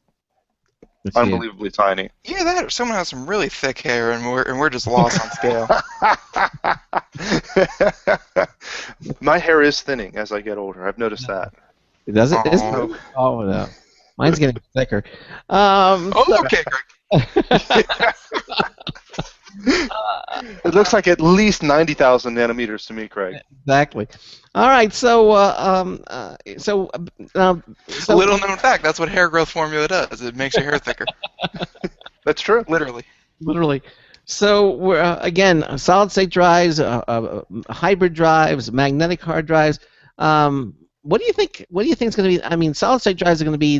unbelievably tiny. Yeah, that someone has some really thick hair, and we're just lost on scale. My hair is thinning as I get older. I've noticed that. Does it? Oh. Oh no, mine's getting thicker. Okay, Greg. It looks like at least 90,000 nanometers to me, Craig. Exactly. All right. So Little known fact, that's what hair growth formula does. It makes your hair thicker. That's true. Literally. So we're again solid-state drives, hybrid drives, magnetic hard drives. What do you think? What do you think is going to be? I mean, solid-state drives are going to be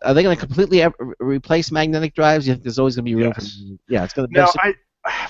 Are they going to completely replace magnetic drives? You think there's always going to be room for? Yeah, it's going to. No,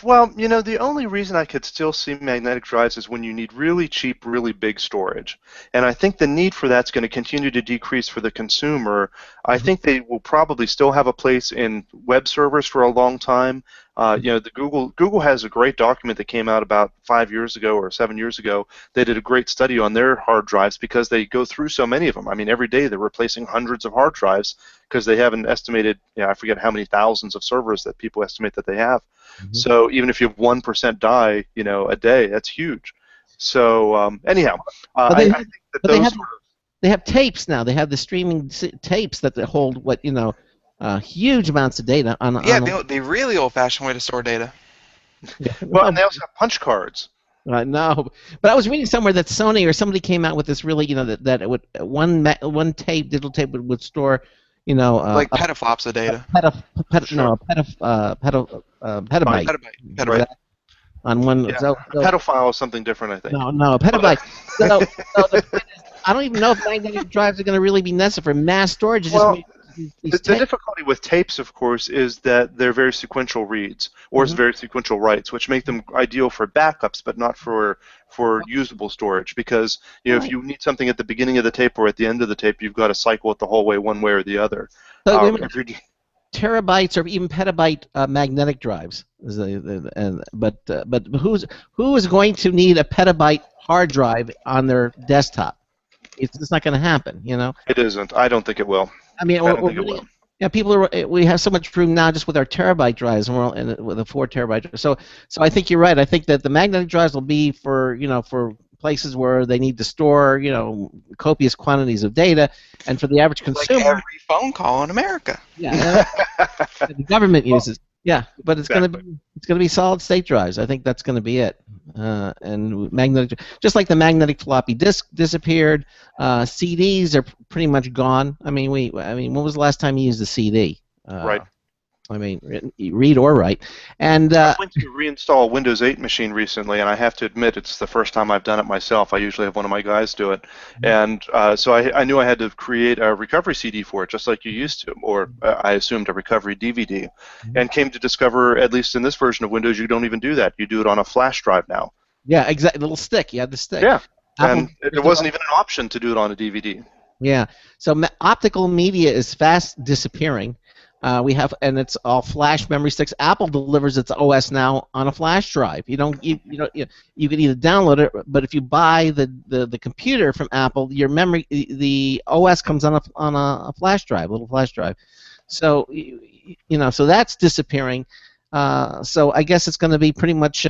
Well, the only reason I could still see magnetic drives is when you need really cheap, really big storage. And I think the need for that's going to continue to decrease for the consumer. I think they will probably still have a place in web servers for a long time. Google has a great document that came out about 5 years ago or 7 years ago. They did a great study on their hard drives because they go through so many of them. I mean, every day they're replacing hundreds of hard drives because they have an estimated, I forget how many thousands of servers that people estimate that they have. So even if you have 1% die, a day, that's huge. So anyhow, I think that they have tapes now. They have the streaming tapes that hold huge amounts of data on. The really old-fashioned way to store data. Well, and they also have punch cards. No, but I was reading somewhere that Sony or somebody came out with this really, that it would one digital tape would store. Like petaflops of data. Petabyte. Petabyte. On one. Yeah. So, pedophile is something different, I think. No, a petabyte. so the point is, I don't even know if magnetic drives are going to really be necessary for mass storage. The difficulty with tapes, of course, is that they're very sequential reads or very sequential writes, which make them ideal for backups, but not for usable storage. Because if you need something at the beginning of the tape or at the end of the tape, you've got to cycle it the whole way, one way or the other. Terabytes or even petabyte magnetic drives, but who is going to need a petabyte hard drive on their desktop? It's not going to happen, It isn't. I don't think it will. I mean, we have so much room now just with our terabyte drives, and with a 4 terabyte drive. So I think you're right. I think that the magnetic drives will be for places where they need to store copious quantities of data, and for the average consumer, like every phone call in America. Yeah, the government uses. Yeah, but it's going to be solid state drives. I think that's going to be it. And magnetic, just like the magnetic floppy disk disappeared, CDs are pretty much gone. I mean, when was the last time you used a CD? Right. I mean, read or write. And I went to reinstall a Windows 8 machine recently, and I have to admit it's the first time I've done it myself. I usually have one of my guys do it. And so I knew I had to create a recovery CD for it, just like you used to, or I assumed a recovery DVD, and came to discover, at least in this version of Windows, you don't even do that. You do it on a flash drive now. Yeah, exactly. Little stick. You had the stick. Yeah, and there wasn't even an option to do it on a DVD. Yeah. So optical media is fast disappearing. And it's all flash memory sticks. Apple delivers its OS now on a flash drive. You can either download it, but if you buy the computer from Apple, your memory, the OS comes on a flash drive, a little flash drive. So so that's disappearing. So I guess it's going to be pretty much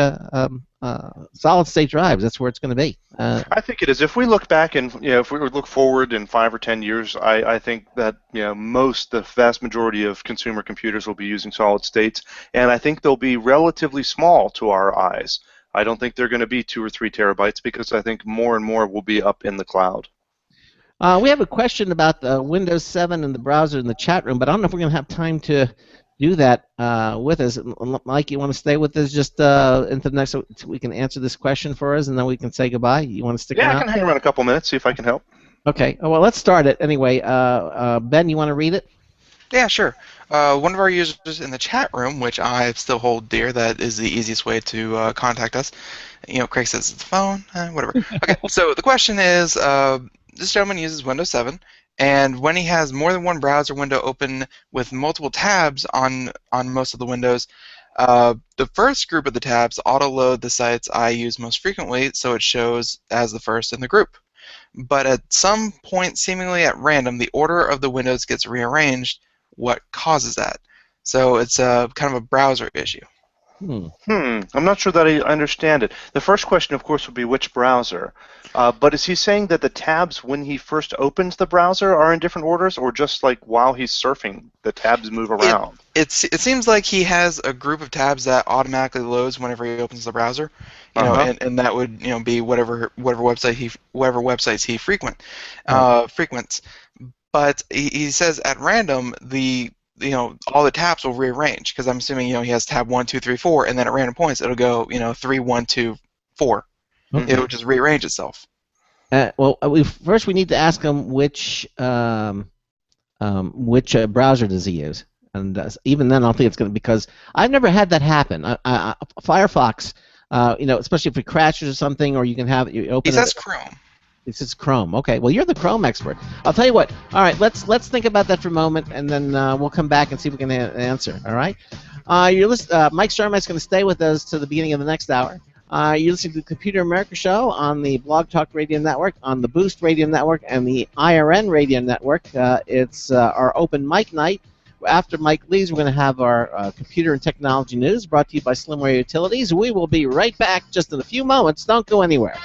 solid-state drives. That's where it's going to be. I think it is. If we look back and if we look forward in 5 or 10 years, I think that the vast majority of consumer computers will be using solid states, and I think they'll be relatively small to our eyes. I don't think they're going to be 2 or 3 terabytes because I think more and more will be up in the cloud. We have a question about the Windows 7 and the browser in the chat room, but I don't know if we're going to have time to do that with us. Mike, you want to stay with us just into the next, so we can answer this question for us, and then we can say goodbye? You want to stick around? Yeah, I can hang around a couple minutes, see if I can help. Okay. Well, let's start it anyway. Ben, you want to read it? Yeah, sure. One of our users in the chat room, which I still hold dear, that is the easiest way to contact us. Craig says it's the phone, whatever. Okay, so the question is, this gentleman uses Windows 7, and when he has more than one browser window open with multiple tabs on most of the windows, the first group of the tabs auto-load the sites I use most frequently, so it shows as the first in the group. But at some point, seemingly at random, the order of the windows gets rearranged. What causes that? So it's kind of a browser issue. I'm not sure that I understand it. The first question, of course, would be which browser. But is he saying that the tabs when he first opens the browser are in different orders, or just like while he's surfing, the tabs move around? It seems like he has a group of tabs that automatically loads whenever he opens the browser, and that would be whatever websites he frequents. But he says at random all the tabs will rearrange, because I'm assuming he has tab 1, 2, 3, 4, and then at random points it'll go 3, 1, 2, 4. Okay. It'll just rearrange itself. Well, first we need to ask him which browser does he use, and even then I don't think it's going to, because I've never had that happen. Firefox, especially if it crashes or something, or you can have you open. He says Chrome. This is Chrome. Okay. Well, you're the Chrome expert. I'll tell you what. All right. Let's think about that for a moment, and then we'll come back and see if we can answer. All right. Mike Starmack's going to stay with us to the beginning of the next hour. You're listening to the Computer America Show on the Blog Talk Radio Network, on the Boost Radio Network, and the IRN Radio Network. It's our open mic night. After Mike leaves, we're going to have our computer and technology news brought to you by Slimware Utilities. We will be right back just in a few moments. Don't go anywhere.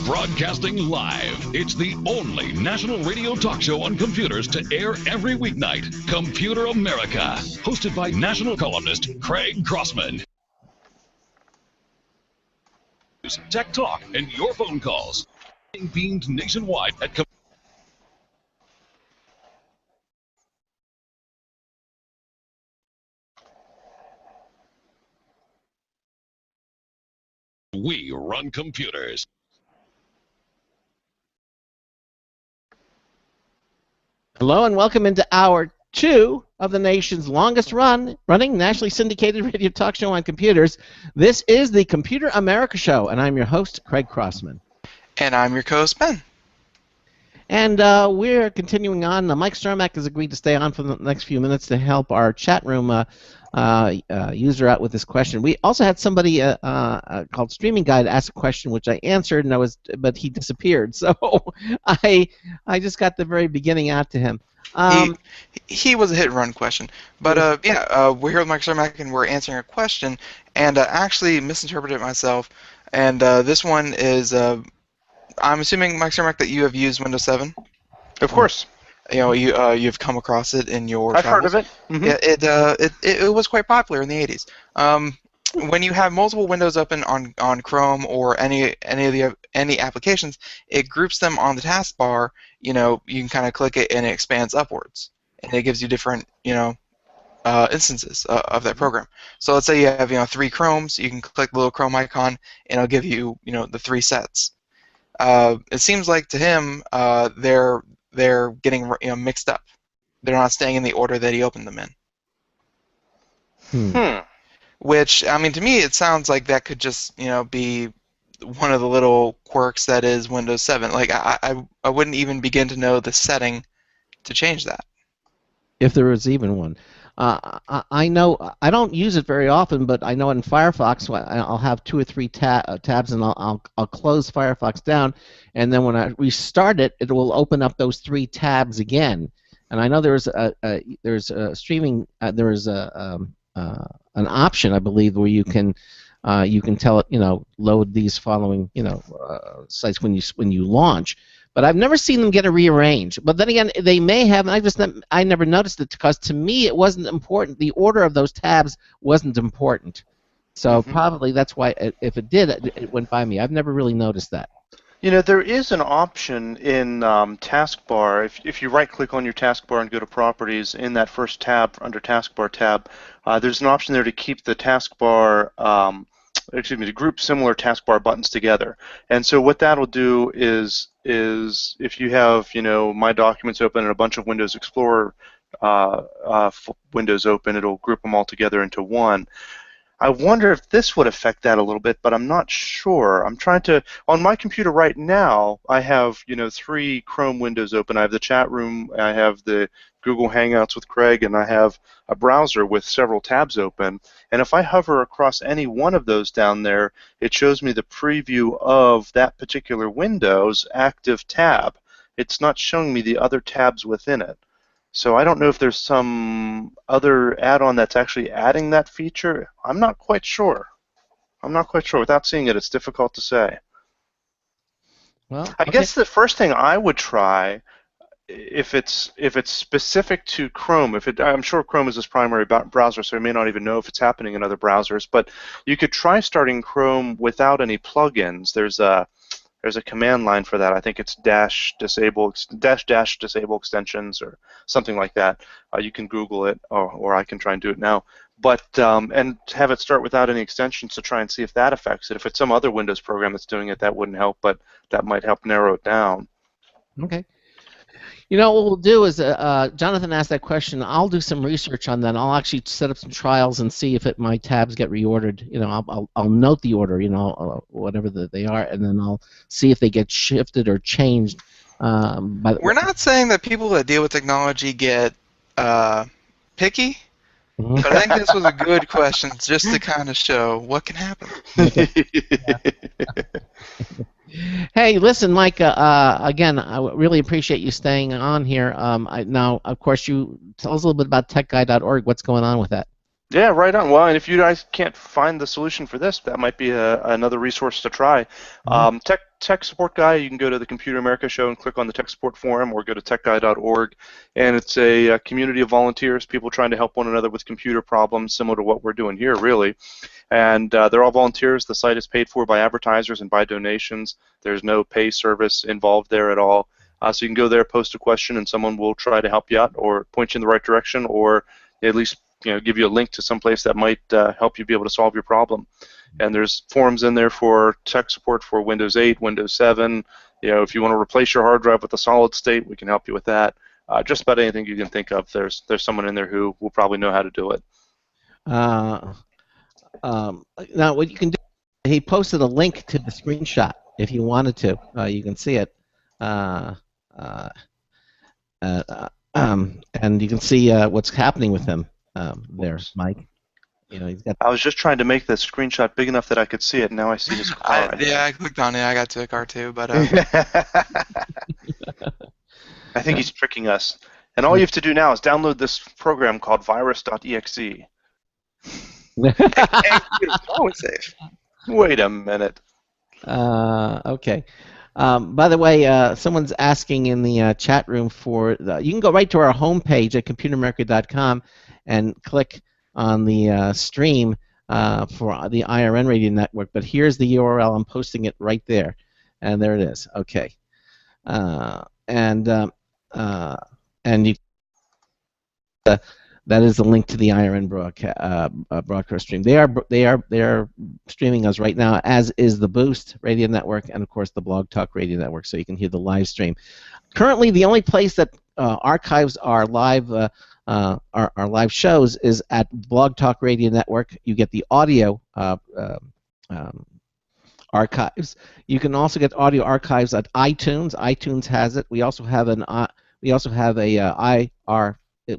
Broadcasting live, it's the only national radio talk show on computers to air every weeknight. Computer America, hosted by national columnist Craig Crossman. Tech Talk and your phone calls. Beamed nationwide at We Run Computers. Hello and welcome into Hour 2 of the nation's longest running nationally syndicated radio talk show on computers. This is the Computer America Show, and I'm your host, Craig Crossman. And I'm your co-host, Ben. And we're continuing on. Mike Starmack has agreed to stay on for the next few minutes to help our chat room user out with this question. We also had somebody called Streaming Guide ask a question, which I answered, but he disappeared. So I just got the very beginning out to him. He was a hit-and-run question, but we're here with Mike Starmack, and we're answering a question, and I actually misinterpreted it myself. And this one is, I'm assuming, Mike Starmack, that you have used Windows 7. Of course. You've come across it in your I've travels. heard of it. Mm-hmm. Yeah, it was quite popular in the 80s. When you have multiple windows open on Chrome or any applications, it groups them on the taskbar. You can kind of click it and it expands upwards, and it gives you different instances of that program. So let's say you have 3 Chromes, you can click the little Chrome icon, and it'll give you the 3 sets. It seems like to him they're getting mixed up. They're not staying in the order that he opened them in. Which, I mean, to me, it sounds like that could just be one of the little quirks that is Windows 7. Like I wouldn't even begin to know the setting to change that. If there is even one. I know I don't use it very often, but I know in Firefox I'll have 2 or 3 tabs, and I'll close Firefox down, and then when I restart it, it will open up those 3 tabs again. and I know there's a streaming there is an option, I believe, where you can tell it, load these following, sites when you launch. But I've never seen them get a rearrange. But then again, they may have, and I never noticed it because to me it wasn't important. The order of those tabs wasn't important. So probably that's why, if it did, it went by me. I've never really noticed that. There is an option in Taskbar. If you right-click on your taskbar and go to Properties, in that first tab, under Taskbar tab, there's an option there to keep the taskbar, to group similar taskbar buttons together. And so what that'll do is if you have, My Documents open and a bunch of Windows Explorer windows open, it'll group them all together into one. I wonder if this would affect that a little bit, but I'm not sure. I'm trying to, on my computer right now, I have, 3 Chrome windows open. I have the chat room, I have the Google Hangouts with Craig, and I have a browser with several tabs open. And if I hover across any one of those down there, it shows me the preview of that particular Window's active tab. It's not showing me the other tabs within it. So I don't know if there's some other add-on that's actually adding that feature. I'm not quite sure. Without seeing it, it's difficult to say. Well, I guess the first thing I would try, if it's specific to Chrome, I'm sure Chrome is its primary browser, so you may not even know if it's happening in other browsers. But you could try starting Chrome without any plugins. There's a command line for that. I think it's dash disable extensions or something like that. You can Google it, or I can try and do it now. But and have it start without any extensions to try and see if that affects it. If it's some other Windows program that's doing it, that wouldn't help, but that might help narrow it down. Okay. What we'll do is, Jonathan asked that question. I'll do some research on that. I'll actually set up some trials and see if my tabs get reordered. I'll note the order, whatever they are, and then I'll see if they get shifted or changed. We're not saying that people that deal with technology get picky, but I think this was a good question just to kind of show what can happen. Hey, listen, Mike. Again, I really appreciate you staying on here. Now, of course, you tell us a little bit about techguy.org. What's going on with that? Yeah, right on. Well, and if you guys can't find the solution for this, that might be another resource to try. Tech Support Guy, you can go to the Computer America show and click on the Tech Support Forum, or go to techguy.org, and it's a community of volunteers, people trying to help one another with computer problems, similar to what we're doing here, really. And they're all volunteers. The site is paid for by advertisers and by donations. There's no pay service involved there at all. So you can go there, post a question, and someone will try to help you out or point you in the right direction, or at least give you a link to some place that might help you be able to solve your problem. And there's forums in there for tech support for Windows 8, Windows 7. If you want to replace your hard drive with a solid state, we can help you with that. Just about anything you can think of, there's someone in there who will probably know how to do it. Now, what you can do, he posted a link to the screenshot. If you wanted to, you can see it. And you can see what's happening with him there, Mike. He's got. I was just trying to make the screenshot big enough that I could see it, and now I see his car. I clicked on it. I got to the car too, but. I think he's tricking us. And all you have to do now is download this program called virus.exe. Always safe. Wait a minute. Okay. By the way, someone's asking in the chat room for you can go right to our homepage at computeramerica.com and click on the stream for the IRN radio network. But here's the URL. I'm posting it right there, and there it is. Okay. And you. That is the link to the IRN broadcast stream. They are streaming us right now, as is the Boost Radio Network and of course the Blog Talk Radio Network, so you can hear the live stream. Currently, the only place that archives our live shows is at Blog Talk Radio Network. You get the audio archives. You can also get audio archives at iTunes. iTunes has it. We also have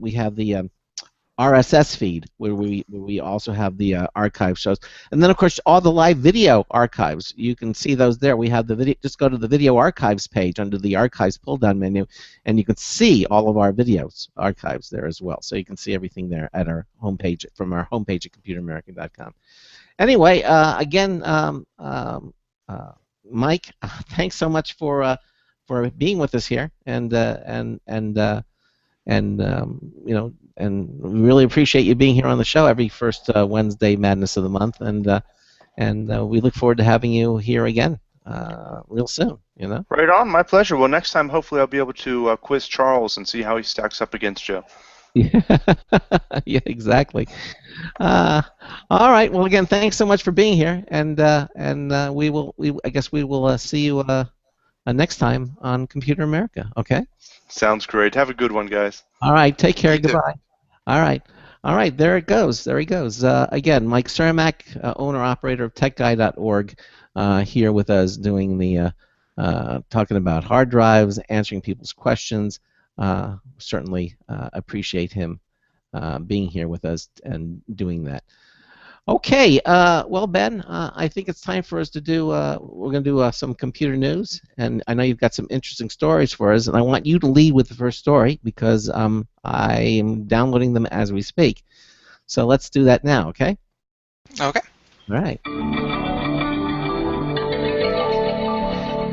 we have the RSS feed where we also have the archive shows, and then of course all the live video archives. You can see those there. We have the video. Just go to the video archives page under the archives pull-down menu, and you can see all of our videos archives there as well. So you can see everything there at our homepage from our homepage at computeramerica.com. Anyway, again, Mike, thanks so much for being with us here, and you know, and we really appreciate you being here on the show every first Wednesday Madness of the month, and we look forward to having you here again real soon. You know. Right on, my pleasure. Well, next time hopefully I'll be able to quiz Charles and see how he stacks up against you. Yeah, yeah, exactly. All right. Well, again, thanks so much for being here, and I guess we will see you next time on Computer America. Okay. Sounds great. Have a good one, guys. All right. Take care. You too. Goodbye. All right. All right. There it goes. There he goes. Again, Mike Cermak, owner operator of Techguy.org, here with us doing the talking about hard drives, answering people's questions. Certainly appreciate him being here with us and doing that. Okay, well, Ben, I think it's time for us to do, we're going to do some computer news, and I know you've got some interesting stories for us, and I want you to lead with the first story because I am downloading them as we speak. So let's do that now, okay? Okay. All right.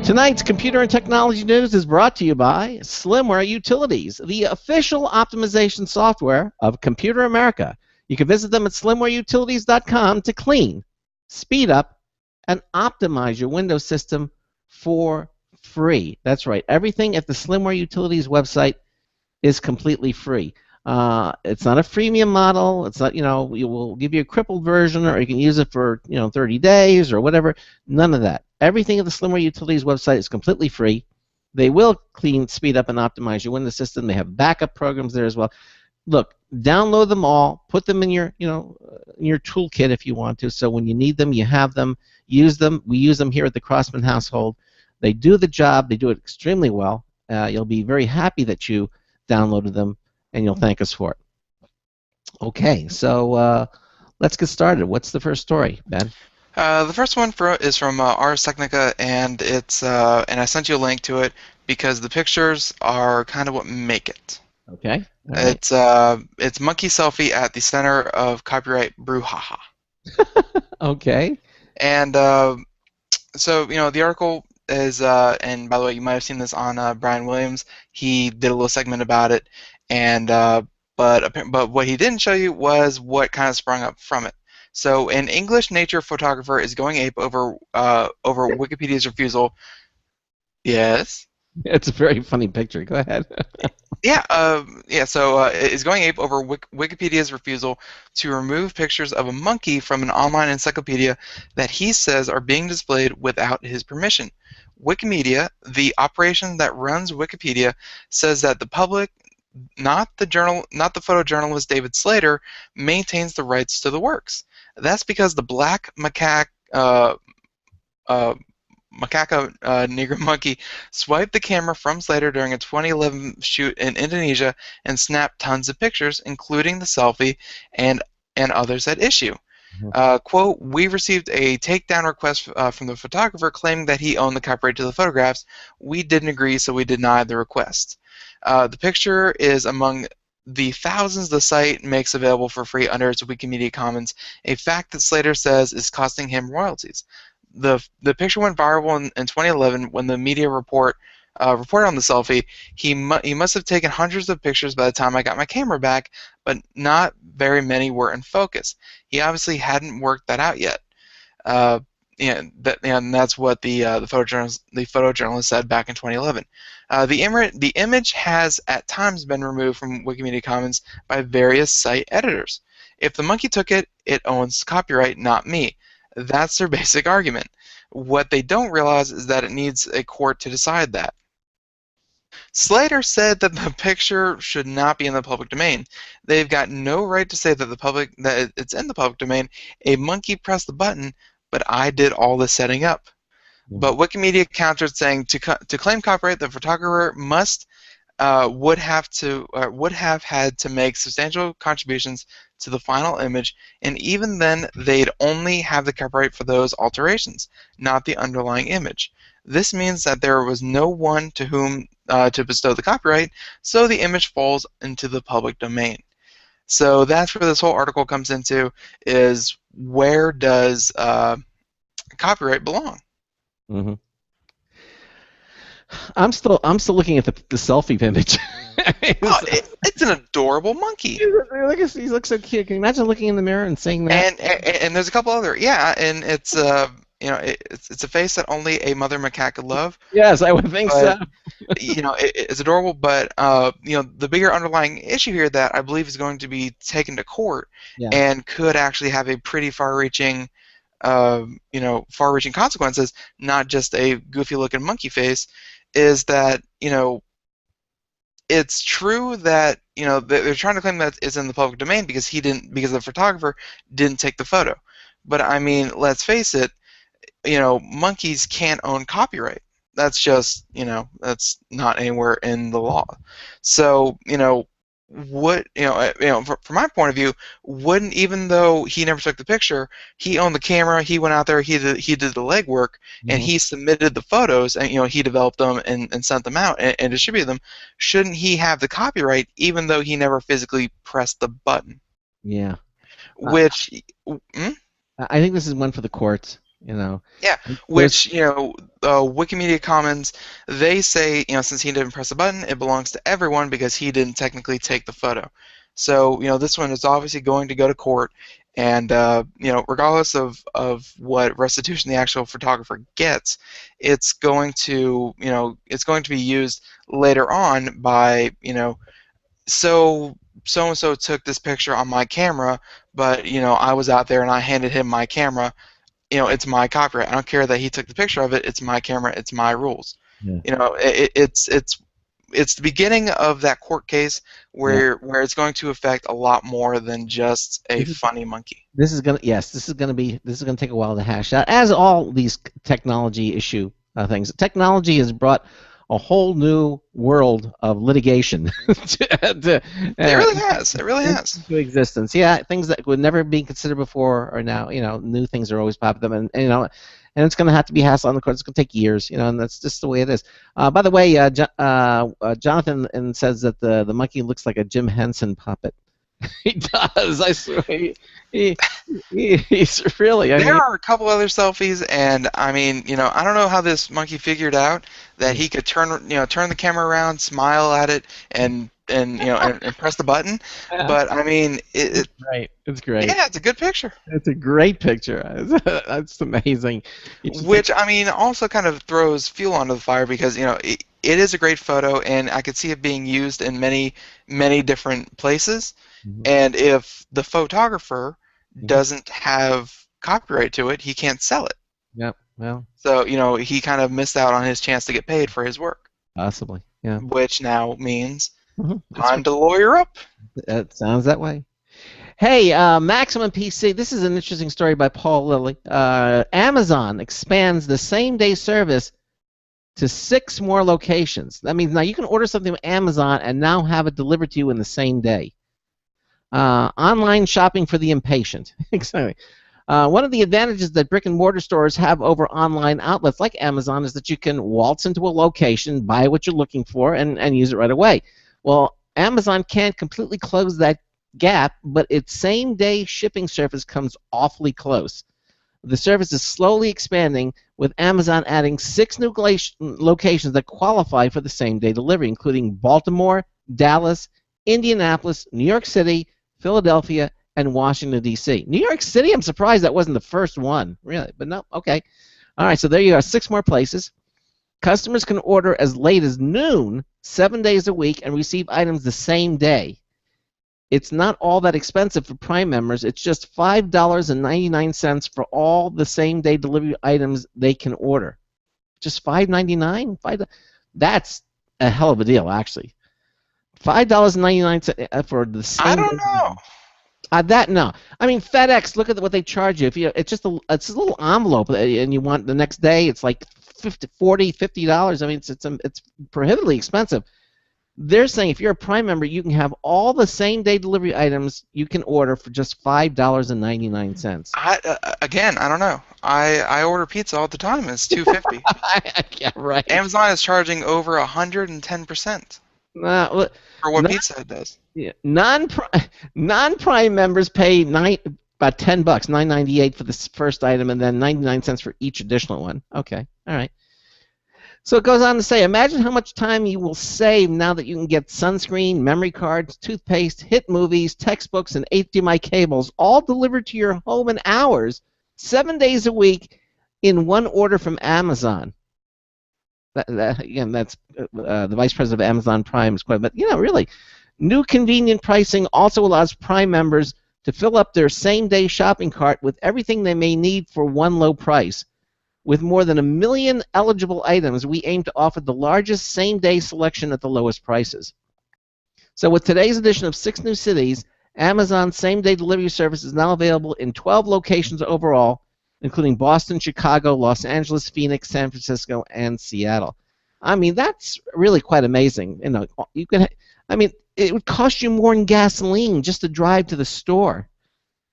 Tonight's Computer and Technology News is brought to you by Slimware Utilities, the official optimization software of Computer America. You can visit them at slimwareutilities.com to clean, speed up, and optimize your Windows system for free. That's right. Everything at the Slimware Utilities website is completely free. It's not a freemium model. It's not, you know, we will give you a crippled version, or you can use it for, 30 days or whatever. None of that. Everything at the Slimware Utilities website is completely free. They will clean, speed up, and optimize your Windows system. They have backup programs there as well. Look, download them all. Put them in your, in your toolkit if you want to. So when you need them, you have them. Use them. We use them here at the Crossman household. They do the job. They do it extremely well. You'll be very happy that you downloaded them, and you'll thank us for it. Okay, so let's get started. What's the first story, Ben? The first one is from Ars Technica, and it's and I sent you a link to it because the pictures are kind of what make it. Okay. All right. It's monkey selfie at the center of copyright brouhaha. Okay. And so the article is and by the way, you might have seen this on Brian Williams. He did a little segment about it, and but what he didn't show you was what kind of sprung up from it. So an English nature photographer is going ape over Wikipedia's refusal. Yes. It's a very funny picture. Go ahead. So is going ape over Wikipedia's refusal to remove pictures of a monkey from an online encyclopedia that he says are being displayed without his permission. Wikimedia, the operation that runs Wikipedia, says that the public, not the photojournalist David Slater, maintains the rights to the works. That's because the black macaque Negro monkey swiped the camera from Slater during a 2011 shoot in Indonesia and snapped tons of pictures, including the selfie and others at issue. Quote, we received a takedown request from the photographer claiming that he owned the copyright to the photographs. We didn't agree, so we denied the request. The picture is among the thousands the site makes available for free under its Wikimedia Commons, a fact that Slater says is costing him royalties. The picture went viral in 2011 when the media reported on the selfie. He must have taken hundreds of pictures by the time I got my camera back, but not very many were in focus. He obviously hadn't worked that out yet. And that's what the photojournalist said back in 2011. The image has at times been removed from Wikimedia Commons by various site editors. If the monkey took it, it owns copyright, not me. That's their basic argument. What they don't realize is that it needs a court to decide that. Slater said that the picture should not be in the public domain. They've got no right to say that it's in the public domain. A monkey pressed the button, but I did all the setting up. But Wikimedia countered saying to claim copyright, the photographer must would have had to make substantial contributions to the final image, and even then they'd only have the copyright for those alterations, not the underlying image. This means that there was no one to whom to bestow the copyright, so the image falls into the public domain. So that's where this whole article comes into, is where does copyright belong? Mm-hmm. I'm still looking at the selfie image. It's an adorable monkey. He looks so cute. Can you imagine looking in the mirror and saying that? And there's a couple other, and it's it's a face that only a mother macaque could love. Yes, I would think so. It's adorable, but the bigger underlying issue here that I believe is going to be taken to court and could actually have a pretty far-reaching consequences, not just a goofy-looking monkey face, is that it's true that they're trying to claim that it's in the public domain because the photographer didn't take the photo. But I mean, let's face it, monkeys can't own copyright. That's just that's not anywhere in the law. So from my point of view, wouldn't, even though he never took the picture, he owned the camera, he went out there, he did the legwork, and he submitted the photos, and he developed them and sent them out and distributed them. Shouldn't he have the copyright even though he never physically pressed the button? Yeah. Which I think this is one for the courts. Yeah, which Wikimedia Commons, they say since he didn't press the button, it belongs to everyone because he didn't technically take the photo. So this one is obviously going to go to court, and regardless of what restitution the actual photographer gets, it's going to be used later on by so and so took this picture on my camera, but I was out there and I handed him my camera. It's my copyright. I don't care that he took the picture of it. It's my camera. It's my rules. Yeah. It's the beginning of that court case where it's going to affect a lot more than just a funny monkey. This is gonna take a while to hash out, as all these technology issue things. Technology has brought a whole new world of litigation it really has. It really has. To existence. Yeah, things that would never be considered before are now. New things are always popping up, and it's going to have to be hassled on the court. It's going to take years, and that's just the way it is. By the way, Jonathan says that the monkey looks like a Jim Henson puppet. He does. I swear. He's really. There are a couple other selfies, and I mean, I don't know how this monkey figured out that he could turn the camera around, smile at it, and press the button. Yeah. But I mean, it's great. It's great. Yeah, it's a good picture. It's a great picture. That's amazing. Which I mean, also kind of throws fuel onto the fire because it is a great photo, and I could see it being used in many different places. Mm-hmm. And if the photographer doesn't have copyright to it, he can't sell it. Yep. Well. So he kind of missed out on his chance to get paid for his work. Possibly. Yeah. Which now means time to lawyer up. It sounds that way. Hey, Maximum PC. This is an interesting story by Paul Lilly. Amazon expands the same-day service to 6 more locations. That means now you can order something from Amazon and now have it delivered to you in the same day. Online shopping for the impatient. Exactly. One of the advantages that brick-and-mortar stores have over online outlets like Amazon is that you can waltz into a location, buy what you're looking for, and use it right away. Well, Amazon can't completely close that gap, but its same-day shipping service comes awfully close. The service is slowly expanding, with Amazon adding 6 new locations that qualify for the same-day delivery, including Baltimore, Dallas, Indianapolis, New York City, Philadelphia, and Washington, D.C. New York City, I'm surprised that wasn't the first one, really, but no, okay. All right, so there you are, 6 more places. Customers can order as late as noon, 7 days a week, and receive items the same day. It's not all that expensive for Prime members. It's just $5.99 for all the same-day delivery items they can order. Just $5.99? That's a hell of a deal, actually. $5.99 for the same. I don't know. No. I mean, FedEx. Look at what they charge you. If it's just a little envelope, and you want the next day, it's like $40, $50. I mean, it's prohibitively expensive. They're saying if you're a Prime member, you can have all the same-day delivery items you can order for just $5.99. Again, I don't know. I order pizza all the time. And it's $2.50. Yeah, right. Amazon is charging over 110% Well, for what Pizza Hut does. yeah, non-Prime members pay about $10, $9.98 for the first item, and then 99 cents for each additional one. Okay, all right. So it goes on to say, imagine how much time you will save now that you can get sunscreen, memory cards, toothpaste, hit movies, textbooks, and HDMI cables all delivered to your home in hours, 7 days a week, in one order from Amazon. Again, that's the Vice President of Amazon Prime. But, really, new convenient pricing also allows Prime members to fill up their same-day shopping cart with everything they may need for one low price. With more than 1 million eligible items, we aim to offer the largest same-day selection at the lowest prices. So with today's edition of 6 New Cities, Amazon's same-day delivery service is now available in 12 locations overall, including Boston, Chicago, Los Angeles, Phoenix, San Francisco, and Seattle. I mean, that's really quite amazing. It would cost you more in gasoline just to drive to the store.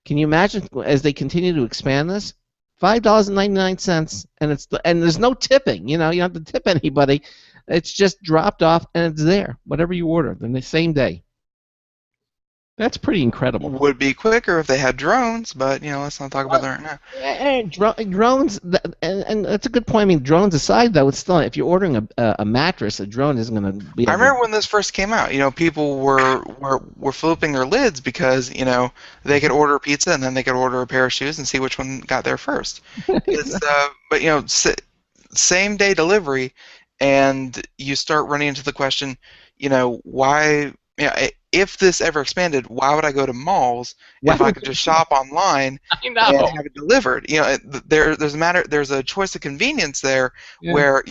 Can you imagine as they continue to expand this? $5.99, and there's no tipping. You don't have to tip anybody. It's just dropped off and it's there, whatever you order, the same day. That's pretty incredible. Would be quicker if they had drones, but let's not talk about that right now. And drones, and that's a good point. I mean, drones aside, though, it's still, if you're ordering a mattress, a drone isn't going to be. I remember when this first came out. People were flipping their lids because they could order pizza and then they could order a pair of shoes and see which one got there first. But same day delivery, and you start running into the question, why? If this ever expanded, why would I go to malls if I could just shop online and have it delivered? There's a choice of convenience there, where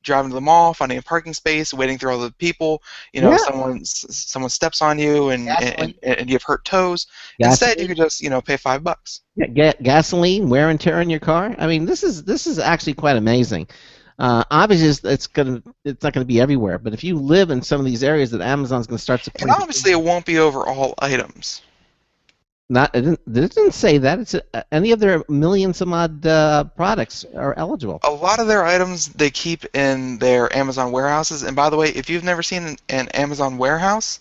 driving to the mall, finding a parking space, waiting through all the people, someone steps on you and you have hurt toes. Instead, you could just pay $5. Yeah, gasoline, wear and tear in your car. I mean, this is actually quite amazing. Obviously, it's not gonna be everywhere, but if you live in some of these areas that Amazon's gonna start supporting, and obviously it won't be over all items. It didn't say that. It's any of their million some odd products are eligible. A lot of their items they keep in their Amazon warehouses. And by the way, if you've never seen an Amazon warehouse,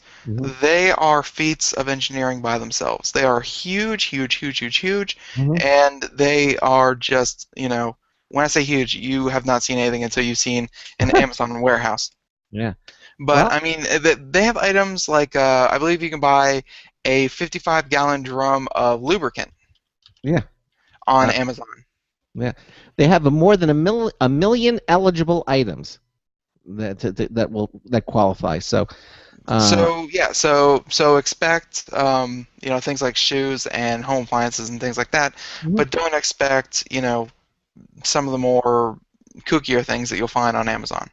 they are feats of engineering by themselves. They are huge, huge, huge, huge, huge, and they are just when I say huge, you have not seen anything until you've seen an Amazon warehouse. Yeah. But, I mean, they have items like, I believe you can buy a 55-gallon drum of lubricant on Amazon. Yeah. They have more than a million eligible items that qualify. So expect things like shoes and home appliances and things like that, but don't expect some of the more kookier things that you'll find on Amazon.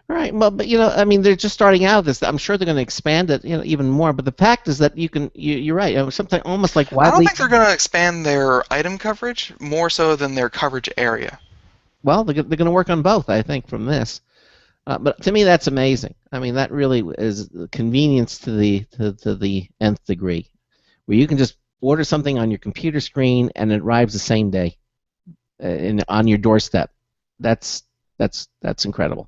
Right. Well, but they're just starting out this. I'm sure they're going to expand it, even more. But the fact is that you're right. Something almost like widely. I don't think they're going to expand their item coverage more so than their coverage area. Well, they're going to work on both, I think, from this. But to me, that's amazing. I mean, that really is convenience to the nth degree, where you can just order something on your computer screen and it arrives the same day, on your doorstep. That's incredible.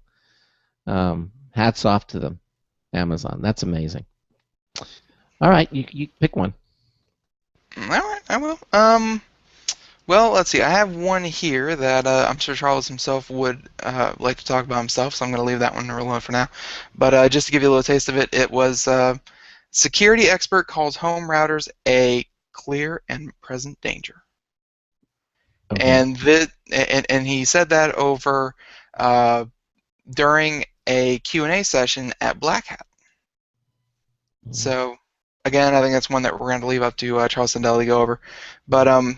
Hats off to them, Amazon. That's amazing. All right, you pick one. All right, I will. Well, let's see. I have one here that I'm sure Charles himself would like to talk about himself, so I'm going to leave that one alone for now. But just to give you a little taste of it, it was security expert calls home routers a clear and present danger. Okay. And he said that over during a Q&A session at Black Hat. So, again, I think that's one that we're going to leave up to Charles Tendell to go over. But I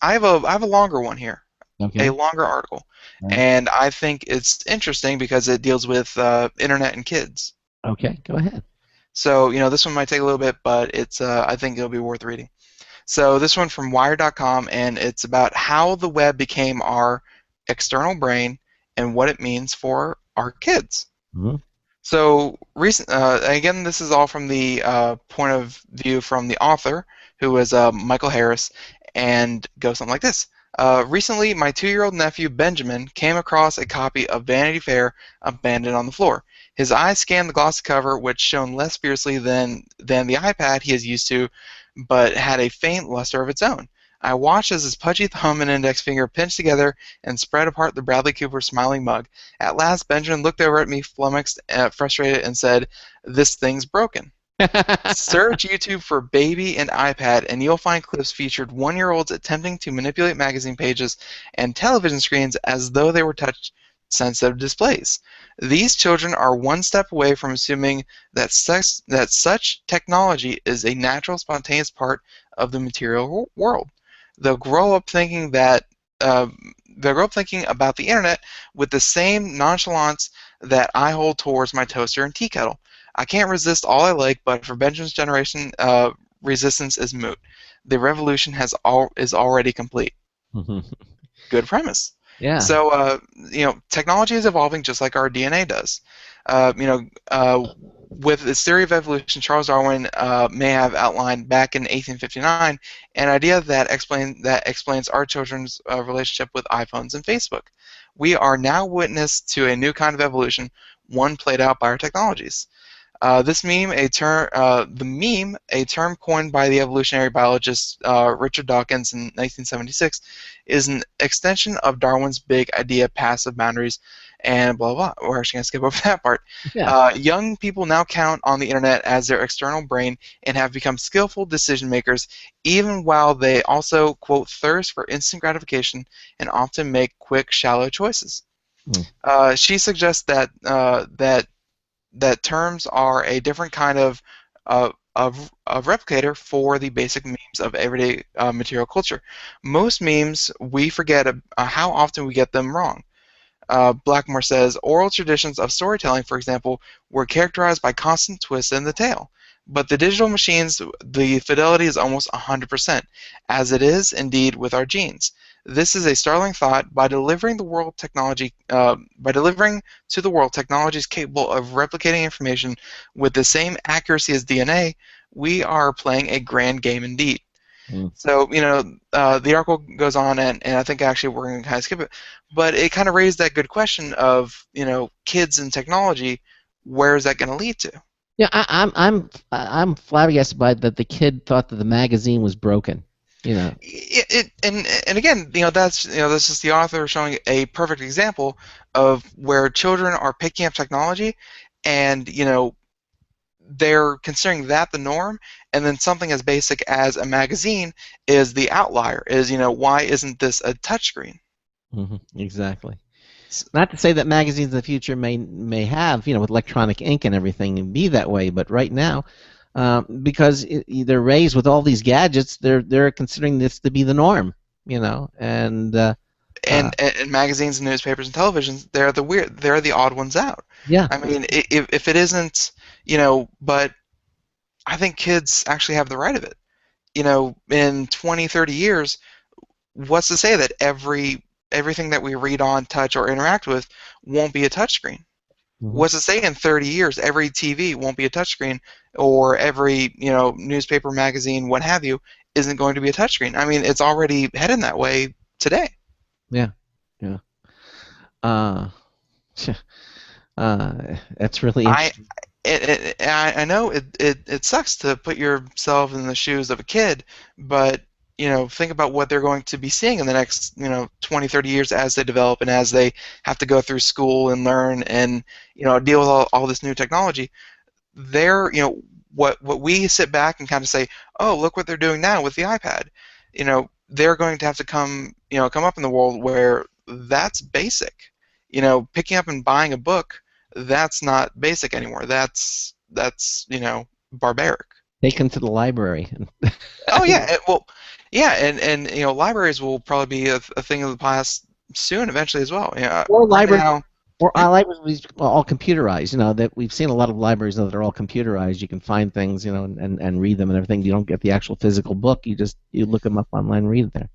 have a longer one here, a longer article, and I think it's interesting because it deals with internet and kids. Okay, go ahead. So, this one might take a little bit, but it's I think it'll be worth reading. So this one from Wired.com, and it's about how the web became our external brain and what it means for our kids. So recent, again, this is all from the point of view from the author, who is Michael Harris, and goes something like this. Recently, my 2-year-old nephew Benjamin came across a copy of Vanity Fair abandoned on the floor. His eyes scanned the glossy cover, which shone less fiercely than the iPad he is used to, but had a faint luster of its own. I watched as his pudgy thumb and index finger pinched together and spread apart the Bradley Cooper smiling mug. At last, Benjamin looked over at me, flummoxed, frustrated, and said, "This thing's broken." Search YouTube for baby and iPad, and you'll find clips featured 1-year-olds attempting to manipulate magazine pages and television screens as though they were touch-sensitive displays. These children are one step away from assuming that such technology is a natural, spontaneous part of the material world. They'll grow up thinking about the internet with the same nonchalance that I hold towards my toaster and tea kettle. I can't resist all I like, but for Benjamin's generation, resistance is moot. The revolution is already complete. Good premise. Yeah. So, technology is evolving just like our DNA does. With his theory of evolution, Charles Darwin may have outlined back in 1859 an idea that explains our children's relationship with iPhones and Facebook. We are now witness to a new kind of evolution, one played out by our technologies. The meme, a term coined by the evolutionary biologist Richard Dawkins in 1976, is an extension of Darwin's big idea, passive boundaries, and blah, blah, blah. We're actually going to skip over that part. Yeah. Young people now count on the internet as their external brain and have become skillful decision makers, even while they also, quote, thirst for instant gratification and often make quick, shallow choices. She suggests that terms are a different kind of replicator for the basic memes of everyday material culture. Most memes, we forget how often we get them wrong. Blackmore says, oral traditions of storytelling, for example, were characterized by constant twists in the tale. But the digital machines, the fidelity is almost 100%, as it is indeed with our genes. This is a startling thought. By delivering to the world technologies capable of replicating information with the same accuracy as DNA, we are playing a grand game indeed. So, the article goes on, and I think actually we're going to kind of skip it, but it kind of raised that good question of, kids and technology, where is that going to lead to? Yeah, I'm flabbergasted by that the kid thought that the magazine was broken. And again, that's just the author showing a perfect example of where children are picking up technology, and they're considering that the norm, and then something as basic as a magazine is the outlier. Is why isn't this a touchscreen? Exactly. Not to say that magazines in the future may have with electronic ink and everything and be that way, but right now. Because they're raised with all these gadgets, they're considering this to be the norm, and magazines and newspapers and televisions, they're the odd ones out. Yeah. I mean, if it isn't, but I think kids actually have the right of it. In 20, 30 years, what's to say that everything that we read on, touch, or interact with won't be a touchscreen? What's to say in 30 years every TV won't be a touchscreen, or every newspaper, magazine, what have you, isn't going to be a touchscreen? I mean, it's already heading that way today. Yeah. That's really interesting. I know it sucks to put yourself in the shoes of a kid, but think about what they're going to be seeing in the next 20, 30 years as they develop and as they have to go through school and learn and deal with all this new technology. They're what we sit back and kind of say, oh, look what they're doing now with the iPad. They're going to have to come up in the world where that's basic. Picking up and buying a book, that's not basic anymore. That's barbaric. Take them to the library. Oh yeah, and libraries will probably be a thing of the past soon, eventually as well. Or libraries. Right now, Or libraries all computerized. That we've seen a lot of libraries that are all computerized. You can find things, and read them and everything. You don't get the actual physical book. You look them up online and read it there.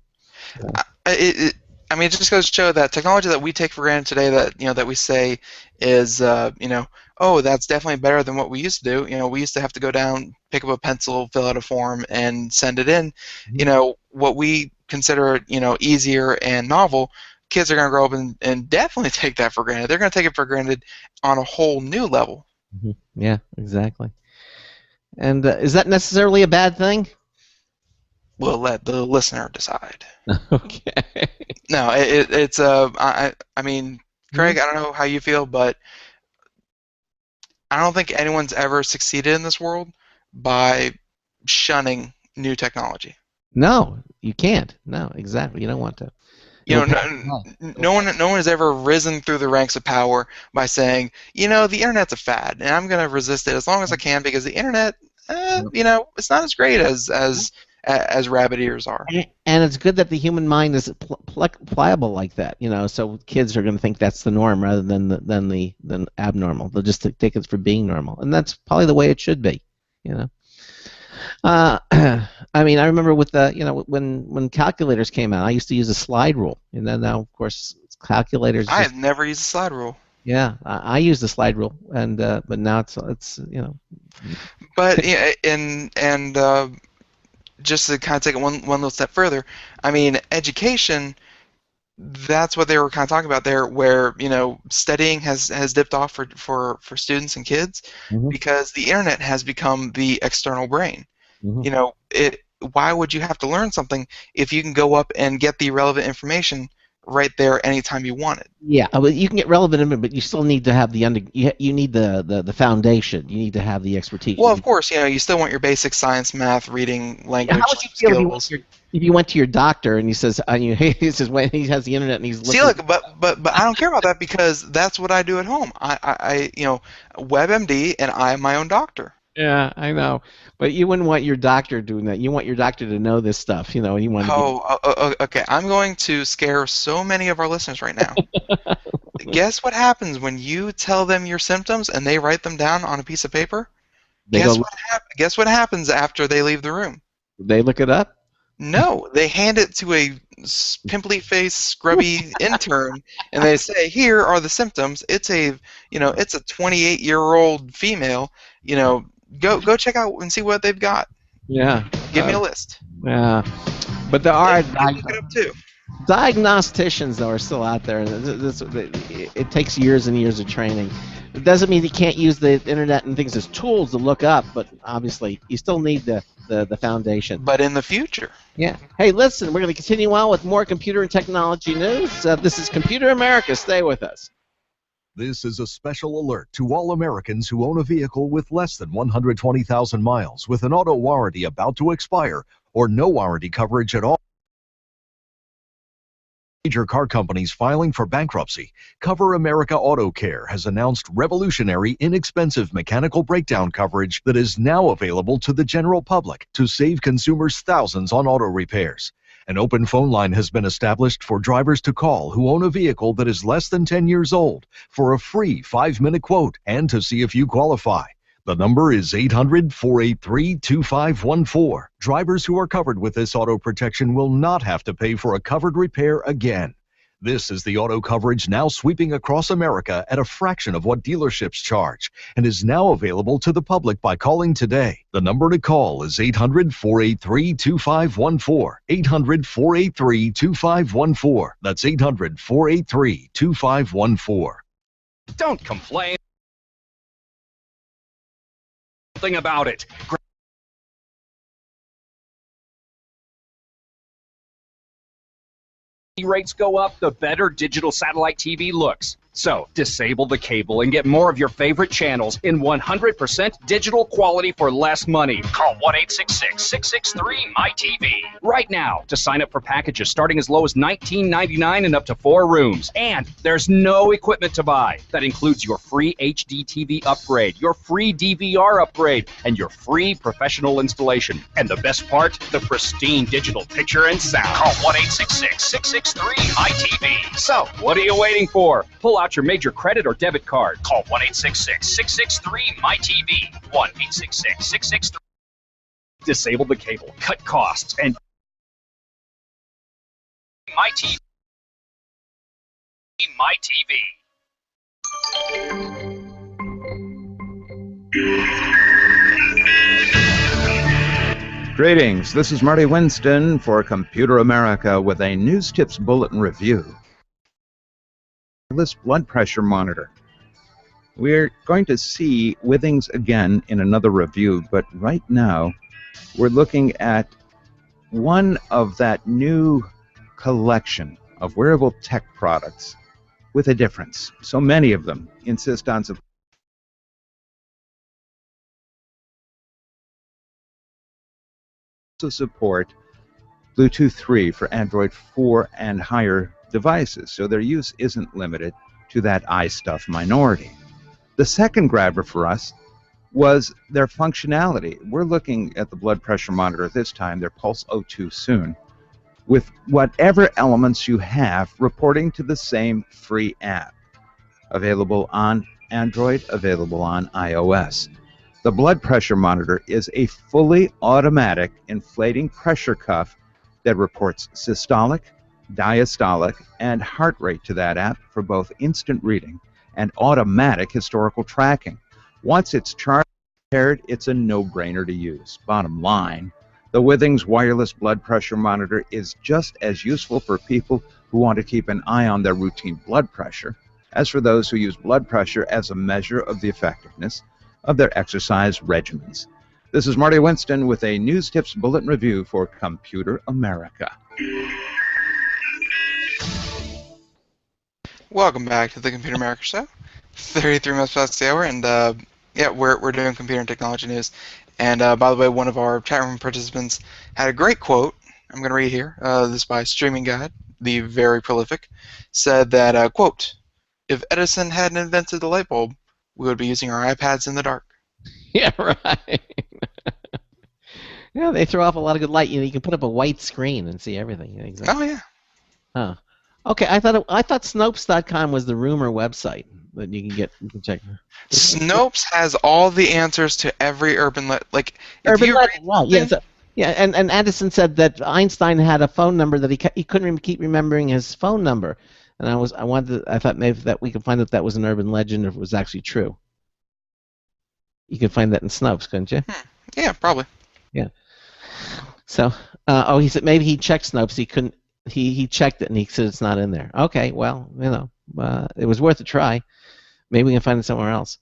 I mean, it just goes to show that technology that we take for granted today, that that we say is, oh, that's definitely better than what we used to do. We used to have to go down, pick up a pencil, fill out a form, and send it in. What we consider, easier and novel, kids are going to grow up and definitely take that for granted. They're going to take it for granted on a whole new level. Yeah, exactly. And is that necessarily a bad thing? We'll let the listener decide. Okay. No, it's I mean, Craig, I don't know how you feel, but I don't think anyone's ever succeeded in this world by shunning new technology. No, you can't. No, exactly. You don't want to. No one has ever risen through the ranks of power by saying, the internet's a fad, and I'm going to resist it as long as I can because the internet, it's not as great as rabbit ears are. And it's good that the human mind is pliable like that, so kids are going to think that's the norm rather than abnormal. They'll just take it for being normal, and that's probably the way it should be, I mean, I remember with the, when calculators came out, I used to use a slide rule, and then now, of course, calculators. I have never used a slide rule. Yeah, I use the slide rule, and but now it's But just to kind of take it one little step further, I mean, education. That's what they were kind of talking about there, where studying has dipped off for students and kids because the internet has become the external brain. Why would you have to learn something if you can go up and get the relevant information right there anytime you want it? Yeah, but you can get relevant, but you still need to have you need the foundation. You need to have the expertise. Well, of course, you still want your basic science, math, reading, language skills. If you went to your doctor and he says, he says when he has the internet and he's looking. See, look, but I don't care about that because that's what I do at home. I WebMD, and I am my own doctor. Yeah, I know, but you wouldn't want your doctor doing that. You want your doctor to know this stuff, You want. Okay. I'm going to scare so many of our listeners right now. Guess what happens when you tell them your symptoms and they write them down on a piece of paper? Guess what happens after they leave the room? They look it up? No, they hand it to a pimply-faced, scrubby intern, and they say, "Here are the symptoms. It's a 28-year-old female. Go check out and see what they've got. Yeah. Give me a list." Yeah, but there are look it up too. Diagnosticians though are still out there. It takes years and years of training. It doesn't mean you can't use the internet and things as tools to look up, but obviously you still need the foundation. But in the future. Yeah. Hey, listen, we're going to continue on with more computer and technology news. This is Computer America. Stay with us. This is a special alert to all Americans who own a vehicle with less than 120,000 miles with an auto warranty about to expire or no warranty coverage at all. Major car companies filing for bankruptcy. Cover America Auto Care has announced revolutionary, inexpensive mechanical breakdown coverage that is now available to the general public to save consumers thousands on auto repairs. An open phone line has been established for drivers to call who own a vehicle that is less than 10 years old for a free 5-minute quote and to see if you qualify. The number is 800-483-2514. Drivers who are covered with this auto protection will not have to pay for a covered repair again. This is the auto coverage now sweeping across America at a fraction of what dealerships charge and is now available to the public by calling today. The number to call is 800-483-2514. 800-483-2514. That's 800-483-2514. Don't complain about it. Rates go up, the better digital satellite TV looks. So, disable the cable and get more of your favorite channels in 100% digital quality for less money. Call 1-866-663-MyTV right now to sign up for packages starting as low as $19.99 and up to 4 rooms. And there's no equipment to buy. That includes your free HD TV upgrade, your free DVR upgrade, and your free professional installation. And the best part, the pristine digital picture and sound. Call 1-866-663-MyTV. So, what are you waiting for? Pull out your major credit or debit card. Call 1-866-663-MyTV. 1-866-663. Disable the cable, cut costs, and MyTV. My TV. Greetings, this is Marty Winston for Computer America with a News Tips Bulletin Review. This blood pressure monitor. We're going to see Withings again in another review, but right now we're looking at one of that new collection of wearable tech products with a difference. So many of them insist on support Bluetooth 3 for Android 4 and higher devices, so their use isn't limited to that iStuff minority. The second grabber for us was their functionality. We're looking at the blood pressure monitor this time, their Pulse O2 Soon, with whatever elements you have reporting to the same free app. Available on Android, available on iOS. The blood pressure monitor is a fully automatic inflating pressure cuff that reports systolic, diastolic, and heart rate to that app for both instant reading and automatic historical tracking. Once it's charged, it's a no-brainer to use. Bottom line, the Withings wireless blood pressure monitor is just as useful for people who want to keep an eye on their routine blood pressure as for those who use blood pressure as a measure of the effectiveness of their exercise regimens. This is Marty Winston with a News Tips Bulletin Review for Computer America. Welcome back to the Computer America Show. 33 minutes past the hour, and yeah, we're doing computer and technology news. And by the way, one of our chat room participants had a great quote. I'm going to read here. This is by Streaming Guide, the very prolific, said that, quote, "If Edison hadn't invented the light bulb, we would be using our iPads in the dark." Yeah, right. Yeah, they throw off a lot of good light. You know, you can put up a white screen and see everything. Exactly. Oh yeah. Huh. Okay, I thought Snopes.com was the rumor website that you can check. Snopes has all the answers to every urban like. Urban legend, right? Yeah. So, yeah, and Addison said that Einstein had a phone number that he couldn't keep remembering his phone number, and I thought maybe that we could find out that was an urban legend or if it was actually true. You could find that in Snopes, couldn't you? Yeah, probably. Yeah. So, he said maybe he checked Snopes. He couldn't. He checked it and he said it's not in there. Okay, well, you know, it was worth a try. Maybe we can find it somewhere else.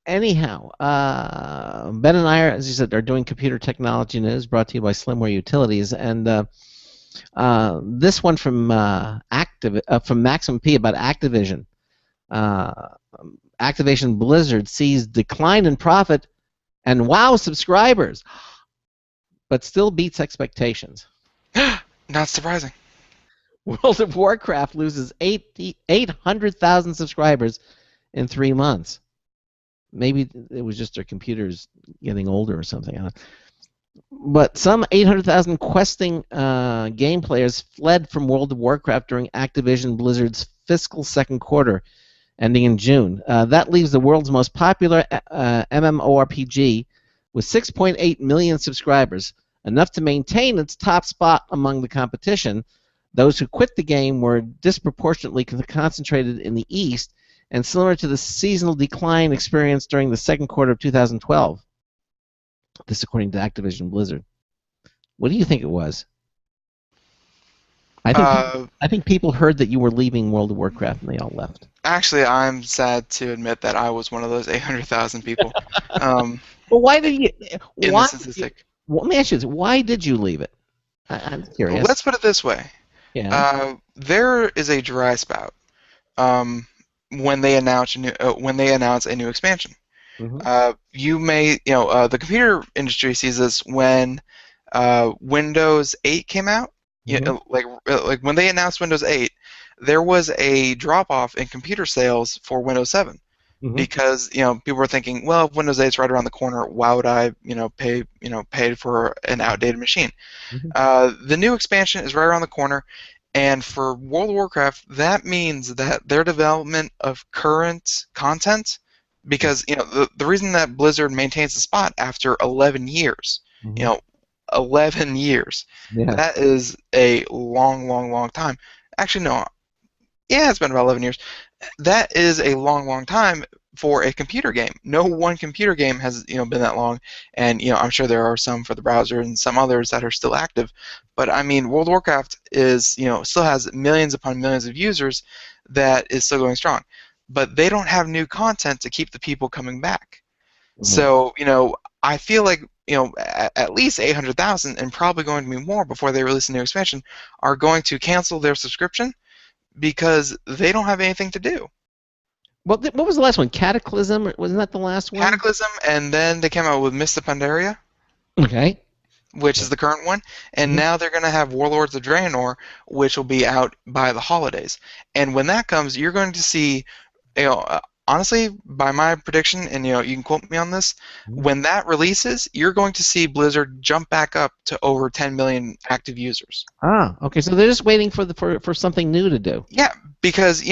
Anyhow, Ben and I, as you said, are doing computer technology news brought to you by Slimware Utilities, and this one from Maximum P about Activision. Activision Blizzard sees decline in profit and WoW subscribers, but still beats expectations. Not surprising. World of Warcraft loses 800,000 subscribers in 3 months. Maybe it was just their computers getting older or something. But some 800,000 questing game players fled from World of Warcraft during Activision Blizzard's fiscal second quarter, ending in June. That leaves the world's most popular MMORPG with 6.8 million subscribers, enough to maintain its top spot among the competition. Those who quit the game were disproportionately concentrated in the East and similar to the seasonal decline experienced during the second quarter of 2012. This according to Activision Blizzard. What do you think it was? I think people heard that you were leaving World of Warcraft and they all left. Actually, I'm sad to admit that I was one of those 800,000 people. Well, why did you? In the statistic. Let me ask you this: why did you leave it? I'm curious. Let's put it this way. Yeah. There is a dry spout when they announce a new expansion. Mm-hmm. You may, the computer industry sees this when Windows 8 came out. Mm-hmm. Like when they announced Windows 8, there was a drop off in computer sales for Windows 7. Mm-hmm. Because people were thinking, well, if Windows 8 is right around the corner, why would I pay for an outdated machine? Mm-hmm. The new expansion is right around the corner, and for World of Warcraft, that means that their development of current content, because the reason that Blizzard maintains the spot after 11 years, Mm-hmm. 11 years, Yeah. that is a long, long, long time. Actually, no. Yeah, it's been about 11 years. That is a long, long time for a computer game. No one computer game has been that long, and I'm sure there are some for the browser and some others that are still active. But I mean, World of Warcraft is still has millions upon millions of users that is still going strong, but they don't have new content to keep the people coming back. So I feel like at least 800,000 and probably going to be more before they release a new expansion are going to cancel their subscription because they don't have anything to do. Well, what was the last one? Cataclysm? Wasn't that the last one? Cataclysm, and then they came out with Mist of Pandaria, Okay. which is the current one, and now they're going to have Warlords of Draenor, which will be out by the holidays. And when that comes, you're going to see, honestly, by my prediction, and you can quote me on this, when that releases, you're going to see Blizzard jump back up to over 10 million active users. Ah, okay. So they're just waiting for something new to do. Yeah, because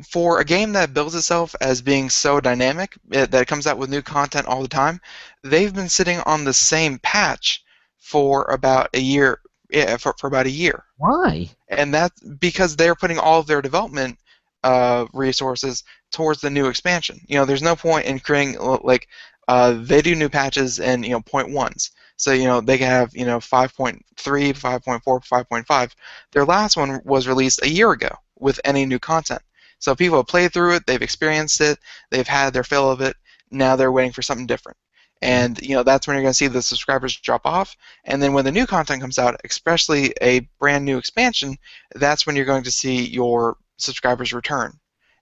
for a game that builds itself as being so dynamic that it comes out with new content all the time, they've been sitting on the same patch for about a year. Yeah, for about a year. Why? And that's because they're putting all of their development resources towards the new expansion. There's no point in creating they do new patches and point ones. So they can have 5.3, 5.4, 5.5. Their last one was released a year ago with any new content. So people have played through it, they've experienced it, they've had their fill of it. Now they're waiting for something different. And that's when you're going to see the subscribers drop off. And then when the new content comes out, especially a brand new expansion, that's when you're going to see your subscribers return.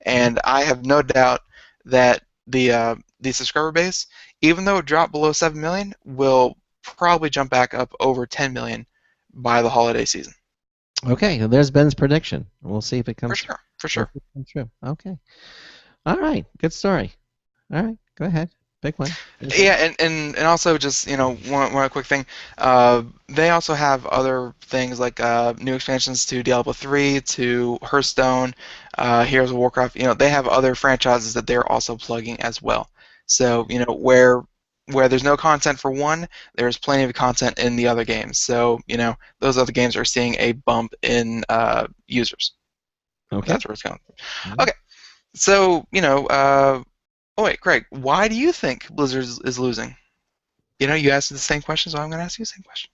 And I have no doubt that the subscriber base, even though it dropped below 7 million, will probably jump back up over 10 million by the holiday season. Okay, well, there's Ben's prediction. We'll see if it comes. For sure. True. Okay. All right. Good story. All right. Go ahead. Pick one. Yeah, and also just one quick thing. They also have other things like new expansions to Diablo 3, to Hearthstone, Heroes of Warcraft. They have other franchises that they're also plugging as well. So where there's no content for one, there's plenty of content in the other games. So those other games are seeing a bump in users. Okay. That's where it's going. Okay, so oh wait, Craig, why do you think Blizzard is losing? You asked the same question, so I'm going to ask you the same question.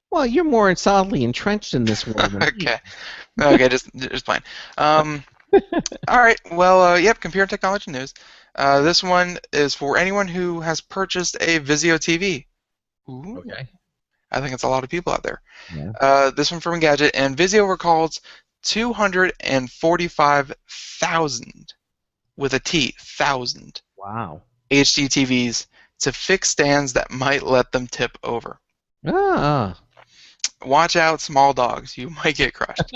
Well, you're more solidly entrenched in this world than me. Okay, just playing. All right, well, yep, computer technology news. This one is for anyone who has purchased a Vizio TV. Ooh. Okay. I think it's a lot of people out there. Yeah. This one from Engadget, and Vizio recalls 245,000 with a T, 1,000 Wow. HD TVs to fix stands that might let them tip over. Ah. Watch out, small dogs. You might get crushed.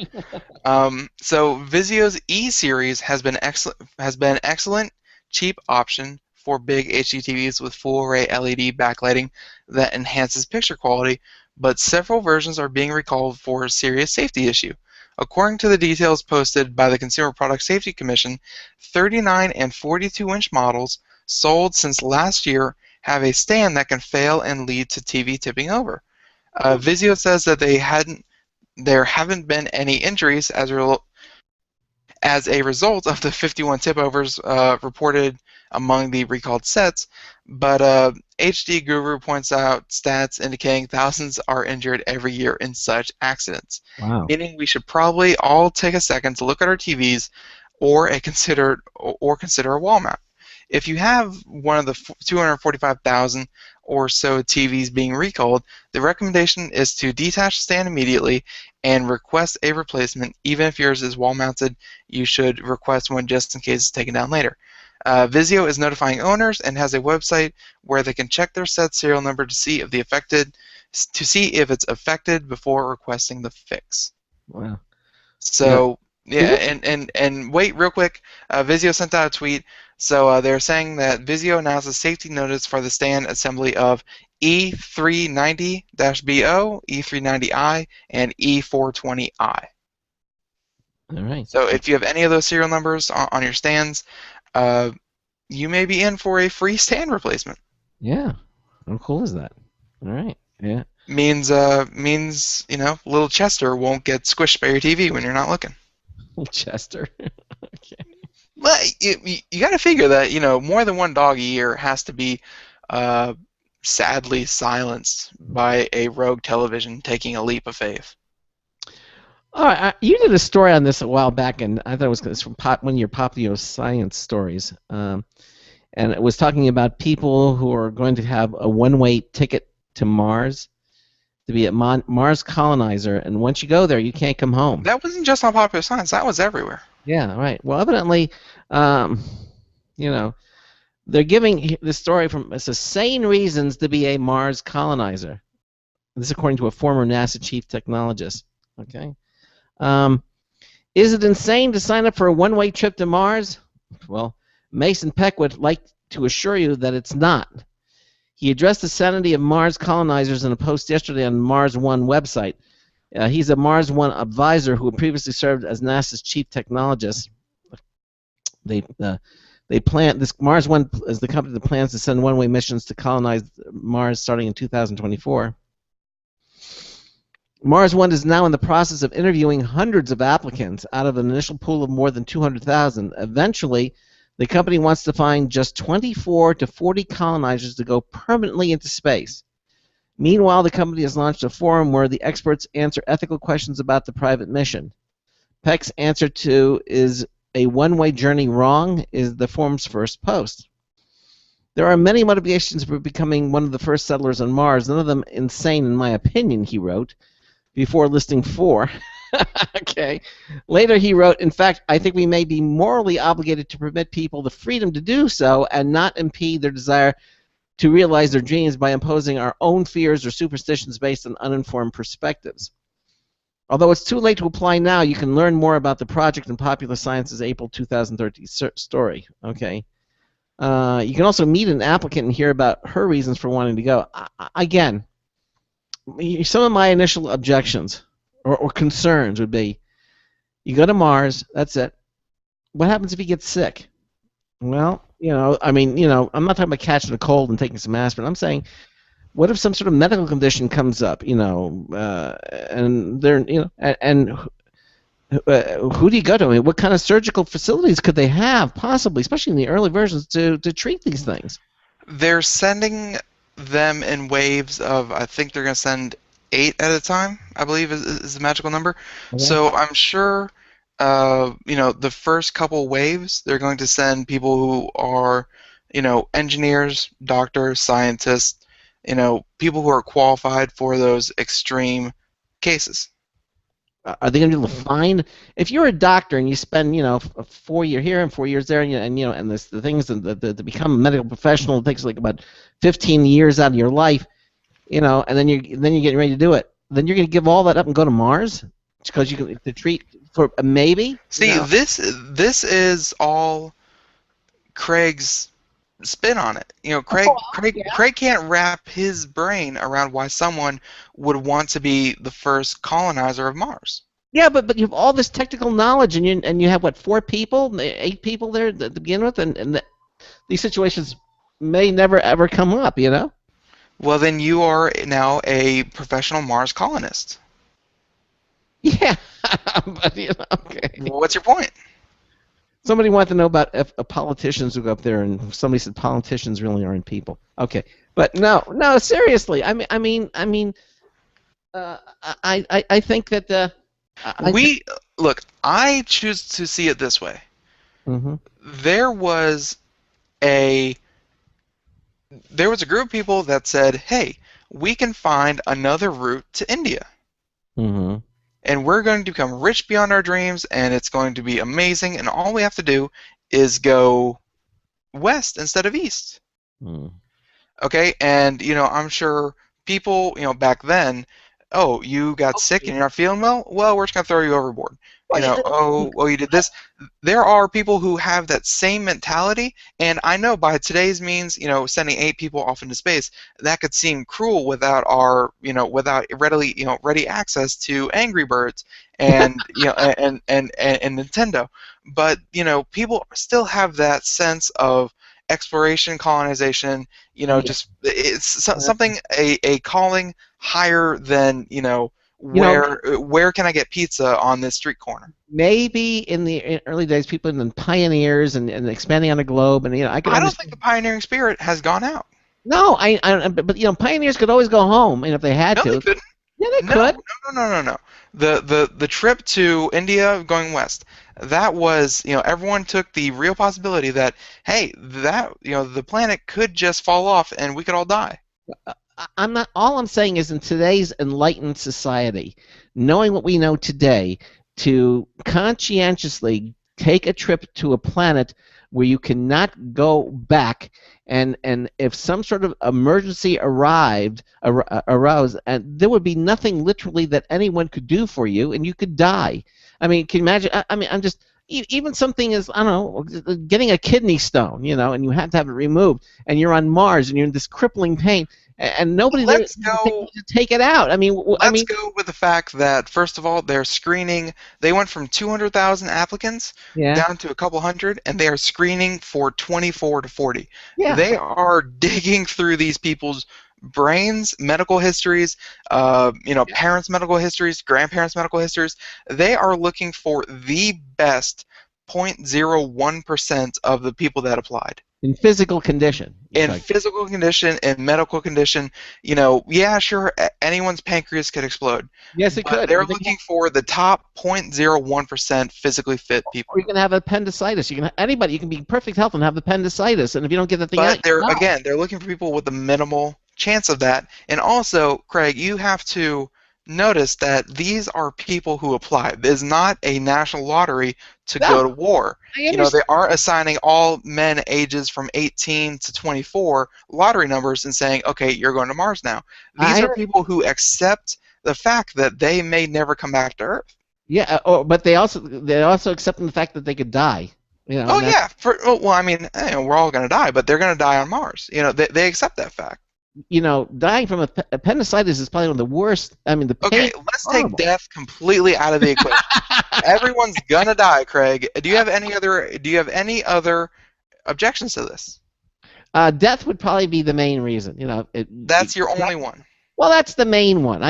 So Vizio's E series has been excellent, cheap option for big HD TVs with full array LED backlighting that enhances picture quality, but several versions are being recalled for a serious safety issue. According to the details posted by the Consumer Product Safety Commission, 39 and 42-inch models sold since last year have a stand that can fail and lead to TV tipping over. Vizio says that there haven't been any injuries as a result of the 51 tip overs reported among the recalled sets, but HD Guru points out stats indicating thousands are injured every year in such accidents. Wow. Meaning we should probably all take a second to look at our TVs or consider a wall mount. If you have one of the 245,000 or so TVs being recalled, the recommendation is to detach the stand immediately and request a replacement. Even if yours is wall mounted, you should request one just in case it's taken down later. Vizio is notifying owners and has a website where they can check their set serial number to see if it's affected before requesting the fix. Wow. So and wait real quick. Vizio sent out a tweet. So they're saying that Vizio announced a safety notice for the stand assembly of E390-BO, E390i, and E420i. All right. So if you have any of those serial numbers on your stands, you may be in for a free stand replacement. Yeah. How cool is that? All right. Yeah. Means little Chester won't get squished by your TV when you're not looking. Chester. Okay. Well, you got to figure that more than one dog a year has to be sadly silenced by a rogue television taking a leap of faith. All right, you did a story on this a while back, and I thought it was from one of your popular science stories, and it was talking about people who are going to have a one-way ticket to Mars, to be a Mars colonizer, and once you go there, you can't come home. That wasn't just on Popular Science. That was everywhere. Yeah, right. Well, evidently, they're giving the story from it says sane reasons to be a Mars colonizer. This is according to a former NASA chief technologist. Okay. Is it insane to sign up for a one-way trip to Mars? Well, Mason Peck would like to assure you that it's not. He addressed the sanity of Mars colonizers in a post yesterday on Mars One website. He's a Mars One advisor who previously served as NASA's chief technologist. They plan this Mars One is the company that plans to send one-way missions to colonize Mars starting in 2024. Mars One is now in the process of interviewing hundreds of applicants out of an initial pool of more than 200,000. Eventually, the company wants to find just 24 to 40 colonizers to go permanently into space. Meanwhile, the company has launched a forum where the experts answer ethical questions about the private mission. Peck's answer to "Is a one-way journey wrong?" is the forum's first post. There are many motivations for becoming one of the first settlers on Mars, none of them insane in my opinion, he wrote, before listing 4. Okay. Later he wrote, in fact, I think we may be morally obligated to permit people the freedom to do so and not impede their desire to realize their dreams by imposing our own fears or superstitions based on uninformed perspectives. Although it's too late to apply now, you can learn more about the project in Popular Science's April 2013 story. Okay. You can also meet an applicant and hear about her reasons for wanting to go. Again, some of my initial objections or concerns would be, you go to Mars, that's it. What happens if you get sick? Well, I'm not talking about catching a cold and taking some aspirin. I'm saying, what if some sort of medical condition comes up, and they're, and who do you go to? I mean, what kind of surgical facilities could they have, possibly, especially in the early versions, to treat these things? They're sending them in waves of, I think they're going to send 8 at a time, I believe is the magical number. Okay. So I'm sure, the first couple waves, they're going to send people who are, engineers, doctors, scientists, people who are qualified for those extreme cases. Are they going to be able to find, if you're a doctor and you spend 4 years here and 4 years there, and the things to become a medical professional, it takes like about 15 years out of your life, and then you're getting ready to do it. Then you're going to give all that up and go to Mars because you can to treat for maybe. See, this is all Craig's spin on it. Craig can't wrap his brain around why someone would want to be the first colonizer of Mars. Yeah, but you have all this technical knowledge, and you have what, 4 people, 8 people there to begin with, and these situations may never ever come up, Well, then you are now a professional Mars colonist. Yeah, but okay. What's your point? Somebody wanted to know about if politicians who go up there, and somebody said politicians really aren't people. Okay, but no, seriously. I think that look. I choose to see it this way. Mm-hmm. There was a group of people that said, "Hey, we can find another route to India." Mm-hmm. And we're going to become rich beyond our dreams, and it's going to be amazing, and all we have to do is go west instead of east. Mm. Okay, and I'm sure people, back then, oh, you got sick and you're not feeling well? Well, we're just going to throw you overboard. You did this. There are people who have that same mentality, and I know by today's means, sending 8 people off into space, that could seem cruel without our, without ready access to Angry Birds and, and Nintendo. But, people still have that sense of exploration, colonization, just it's something, a calling higher than, where can I get pizza on this street corner? Maybe in the early days, people have been pioneers and expanding on the globe, and I could I don't understand. think the pioneering spirit has gone out. No, but pioneers could always go home, and if they had No, to. they couldn't. Yeah, they could. No. The trip to India going west, that was, everyone took the real possibility that, hey, that, the planet could just fall off and we could all die. All I'm saying is in today's enlightened society, knowing what we know today, to conscientiously take a trip to a planet where you cannot go back, and if some sort of emergency arose, and there would be nothing literally that anyone could do for you, and you could die. I mean, can you imagine? I'm just even something as, I don't know, getting a kidney stone, and you have to have it removed, and you're on Mars, and you're in this crippling pain. And nobody there to take it out. Let's go with the fact that, first of all, they're screening. They went from 200,000 applicants down to a couple hundred, and they are screening for 24 to 40. Yeah. They are digging through these people's brains, medical histories, parents' medical histories, grandparents' medical histories. They are looking for the best 0.01% of the people that applied. In physical condition. Physical condition, in medical condition, yeah, sure, anyone's pancreas could explode. Yes, it could. They're looking for the top 0.01% physically fit people. Or you can have appendicitis. Anybody, you can be in perfect health and have appendicitis, and if you don't get the thing out, they're looking for people with a minimal chance of that. And also, Craig, you have to notice that these are people who apply. It is not a national lottery to go to war. They aren't assigning all men ages from 18 to 24 lottery numbers and saying, okay, you're going to Mars now. These are people who accept the fact that they may never come back to Earth. Yeah, but they also accept the fact that they could die. We're all going to die, but they're going to die on Mars. They accept that fact. Dying from appendicitis is probably one of the worst. I mean, the pain. Okay, let's take death completely out of the equation. Everyone's gonna die, Craig. Do you have any other objections to this? Death would probably be the main reason. That's your only one. Well, that's the main one.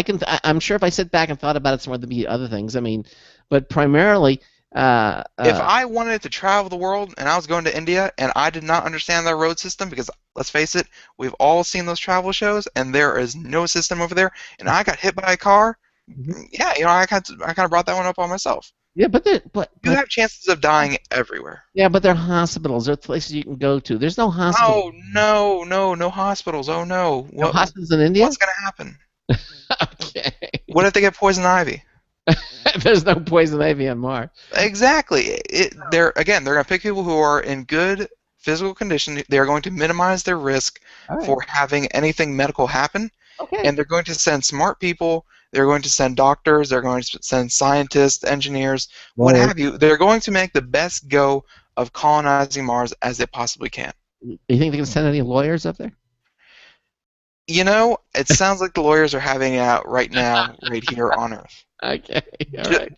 I'm sure if I sit back and thought about it, some there'd be other things. I mean, but primarily. If I wanted to travel the world and I was going to India and I did not understand their road system, because let's face it, we've all seen those travel shows and there is no system over there, and I got hit by a car, I kind of brought that one up on myself. Yeah, but you have chances of dying everywhere. Yeah, but there are hospitals. There are places you can go to. There's no hospital. Oh no hospitals. Oh no. No hospitals in India? What's gonna happen? Okay. What if they get poison ivy? There's no poison ivy on Mars. Exactly. They're going to pick people who are in good physical condition. They're going to minimize their risk for having anything medical happen. Okay. And they're going to send smart people. They're going to send doctors. They're going to send scientists, engineers, what have you. They're going to make the best go of colonizing Mars as they possibly can. You think they can send any lawyers up there? It sounds like the lawyers are having it out right now, right here on Earth. Okay. All right.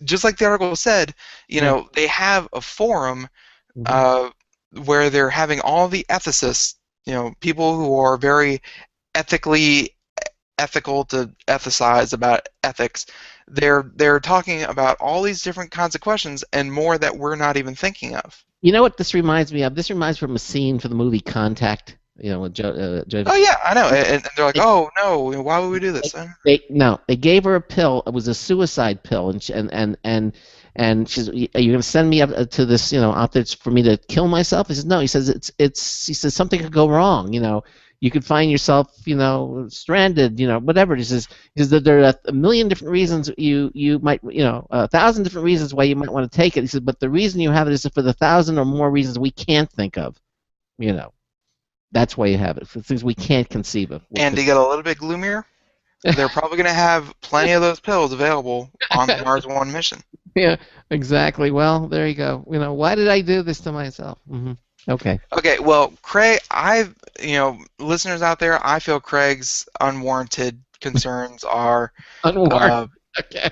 Just like the article said, they have a forum where they're having all the ethicists, people who are very ethical to ethicize about ethics. They're talking about all these different kinds of questions and more that we're not even thinking of. You know what this reminds me of? This reminds me of a scene for the movie Contact. With Joe. Oh yeah, I know. And they're like, oh no, why would we do this? They gave her a pill. It was a suicide pill, and she's, are you going to send me up to this, out there for me to kill myself? He says no. He says he says something could go wrong. You could find yourself, stranded, whatever. He says that there are a million different reasons you might, 1,000 different reasons why you might want to take it. He says, but the reason you have it is for the 1,000 or more reasons we can't think of, That's why you have it, for things we can't conceive of. And to get a little bit gloomier, they're probably going to have plenty of those pills available on the Mars One mission. Yeah, exactly. Well, there you go. Why did I do this to myself? Mm-hmm. Okay. Okay, well, Craig, listeners out there, I feel Craig's unwarranted concerns are unwarranted. Okay.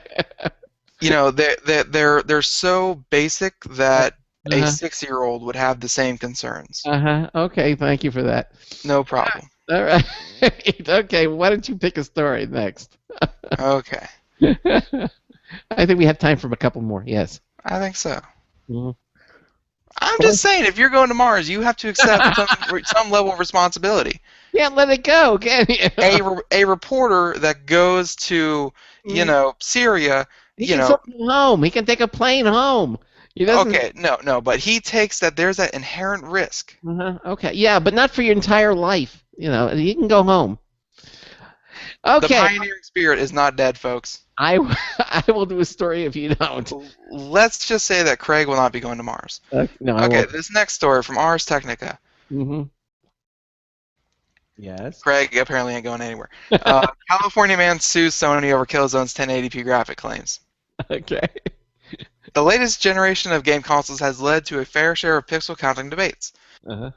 They're so basic that a 6-year-old would have the same concerns. Okay, thank you for that. No problem. All right. Okay. Why don't you pick a story next? Okay, I think we have time for a couple more. Yes. I think so. Mhm. I'm Well, just saying, if you're going to Mars, you have to accept some level of responsibility. can't let it go, can you? A reporter that goes to, Syria, He can still go home. He can take a plane home. He doesn't. okay, no, but he takes that there's that inherent risk. Okay. Yeah, but not for your entire life. You can go home. The Okay. pioneering spirit is not dead, folks. I will do a story if you don't. Let's just say that Craig will not be going to Mars. No, I Okay, won't. this next story from Ars Technica. Mm-hmm. Yes. Craig apparently ain't going anywhere. California man sues Sony over Killzone's 1080p graphic claims. Okay. The latest generation of game consoles has led to a fair share of pixel counting debates Uh-huh.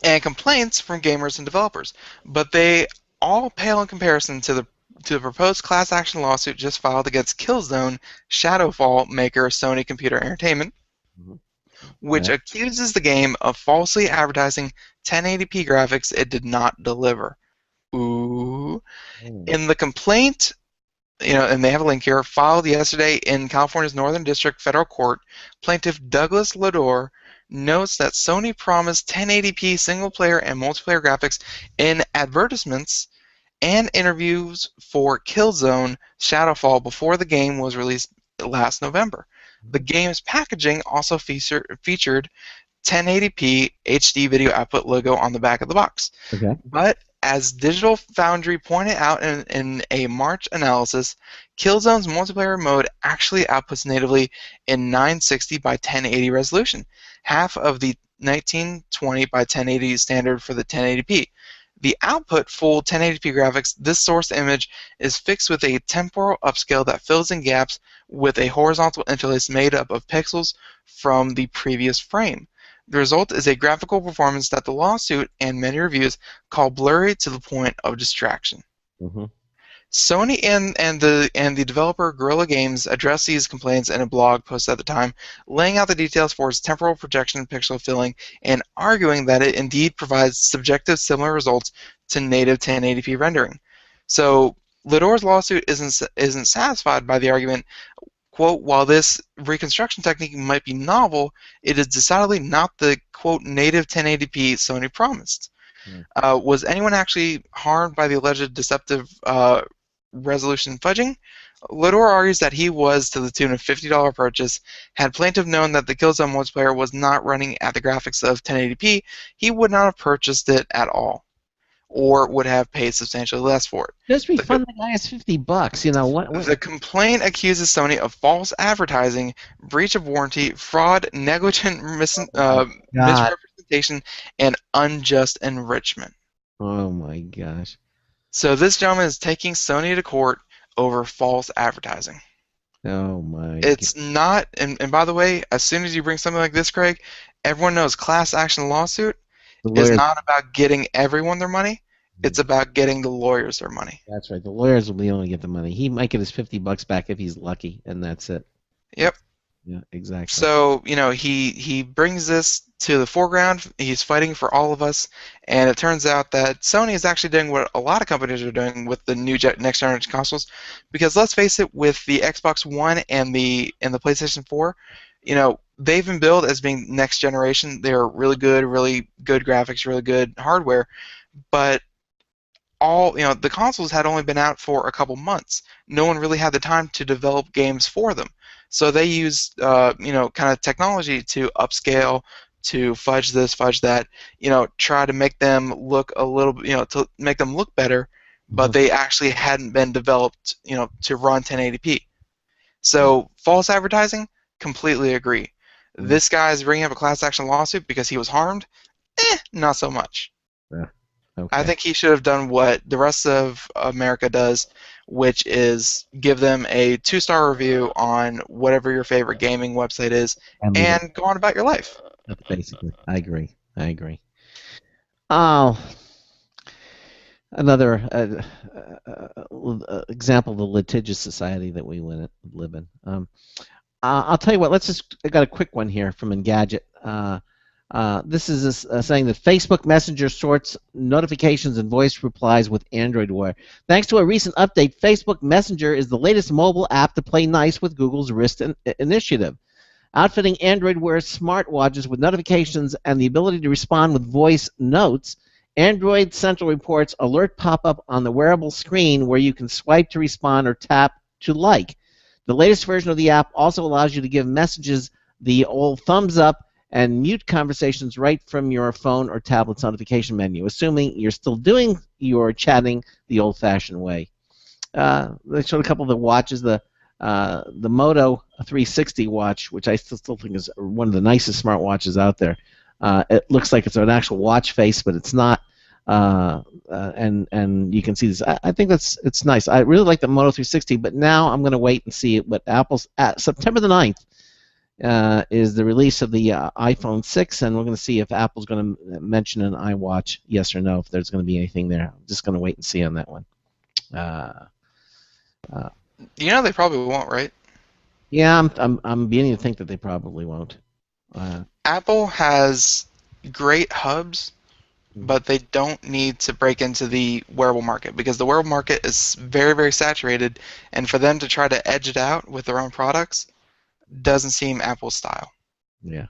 and complaints from gamers and developers, but they all pale in comparison to the proposed class action lawsuit just filed against Killzone Shadowfall maker Sony Computer Entertainment, which accuses the game of falsely advertising 1080p graphics it did not deliver. Ooh. In the complaint, and they have a link here, filed yesterday in California's Northern District Federal Court, plaintiff Douglas Lodore notes that Sony promised 1080p single-player and multiplayer graphics in advertisements and interviews for Killzone Shadowfall before the game was released last November. The game's packaging also featured 1080p HD video output logo on the back of the box. Okay. But as Digital Foundry pointed out in a March analysis, Killzone's multiplayer mode actually outputs natively in 960 by 1080 resolution, half of the 1920 by 1080 standard for the 1080p. The output full 1080p graphics, this source image is fixed with a temporal upscale that fills in gaps with a horizontal interlace made up of pixels from the previous frame. The result is a graphical performance that the lawsuit and many reviews call blurry to the point of distraction. Mm-hmm. Sony and the developer Guerrilla Games addressed these complaints in a blog post at the time, laying out the details for its temporal projection pixel filling and arguing that it indeed provides subjective similar results to native 1080p rendering. So Lidore's lawsuit isn't satisfied by the argument. Quote, while this reconstruction technique might be novel, it is decidedly not the, quote, native 1080p Sony promised. Was anyone actually harmed by the alleged deceptive resolution fudging? Lidor argues that he was to the tune of $50 purchase. Had plaintiff known that the Killzone multiplayer was not running at the graphics of 1080p, he would not have purchased it at all, or would have paid substantially less for it. Just refund the guy his $50. What? The complaint accuses Sony of false advertising, breach of warranty, fraud, negligent misrepresentation, and unjust enrichment. Oh my gosh. So this gentleman is taking Sony to court over false advertising. Oh my. It's not, and by the way, as soon as you bring something like this, Craig, everyone knows class action lawsuit is not about getting everyone their money. It's about getting the lawyers their money. That's right. The lawyers will only get the money. He might get his $50 back if he's lucky, and that's it. Yep. Yeah, exactly. So, he brings this to the foreground. He's fighting for all of us, and it turns out that Sony is actually doing what a lot of companies are doing with the new next generation consoles, because let's face it, with the Xbox One and the PlayStation 4, they've been billed as being next generation. They're really good graphics, really good hardware, but the consoles had only been out for a couple months. No one really had the time to develop games for them. So they used, kind of technology to upscale, to fudge this, fudge that, try to make them look a little, to make them look better, but they actually hadn't been developed, to run 1080p. So false advertising, completely agree. This guy is bringing up a class action lawsuit because he was harmed. Not so much. Yeah. Okay. I think he should have done what the rest of America does, which is give them a 2-star review on whatever your favorite gaming website is, and go on about your life. Basically, I agree. Oh, another example of the litigious society that we live in. I'll tell you what. I got a quick one here from Engadget. This is saying that Facebook Messenger sorts notifications and voice replies with Android Wear. Thanks to a recent update, Facebook Messenger is the latest mobile app to play nice with Google's Wrist initiative. Outfitting Android Wear smartwatches with notifications and the ability to respond with voice notes, Android Central reports alert pop-up on the wearable screen where you can swipe to respond or tap to like. The latest version of the app also allows you to give messages the old thumbs up and mute conversations right from your phone or tablet's notification menu, assuming you're still doing your chatting the old-fashioned way. They showed a couple of the watches, the Moto 360 watch, which I still think is one of the nicest smartwatches out there. It looks like it's an actual watch face, but it's not. And you can see this. I think it's nice. I really like the Moto 360, but now I'm going to wait and see what Apple's September the 9th. Is the release of the iPhone 6, and we're going to see if Apple's going to mention an iWatch, yes or no, if there's going to be anything there. I'm just going to wait and see on that one. They probably won't, right? Yeah, I'm beginning to think that they probably won't. Apple has great hubs, but they don't need to break into the wearable market because the wearable market is very, very saturated, and for them to try to edge it out with their own products doesn't seem Apple's style. Yeah.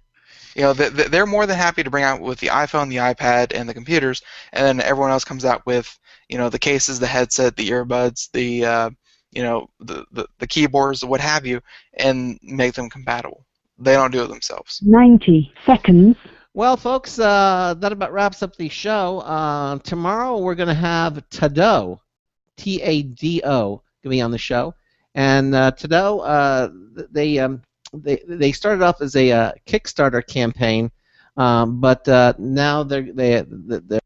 They're more than happy to bring out with the iPhone, the iPad, and the computers, and then everyone else comes out with, the cases, the headset, the earbuds, the keyboards, what have you, and make them compatible. They don't do it themselves. 90 seconds. Well, folks, that about wraps up the show. Tomorrow we're going to have Tendell, T-A-D-O, going to be on the show. And Tendell, they started off as a Kickstarter campaign, but now they're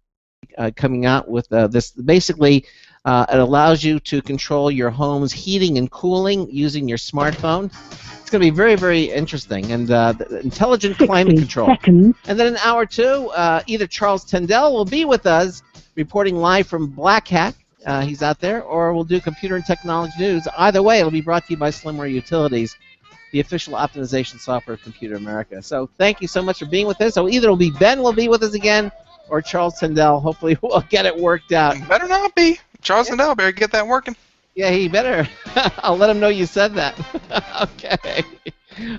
coming out with this. Basically, it allows you to control your home's heating and cooling using your smartphone. It's going to be very, very interesting. And intelligent climate control. Seconds. And then in hour 2, either Charles Tendell will be with us, reporting live from Black Hat. He's out there, or we'll do computer and technology news. Either way, it'll be brought to you by Slimware Utilities, the official optimization software of Computer America. So thank you so much for being with us. So either it'll be Ben will be with us again, or Charles Tendell. Hopefully we'll get it worked out. Better not be. Charles Tendell better get that working. Yeah, he better. I'll let him know you said that. Okay.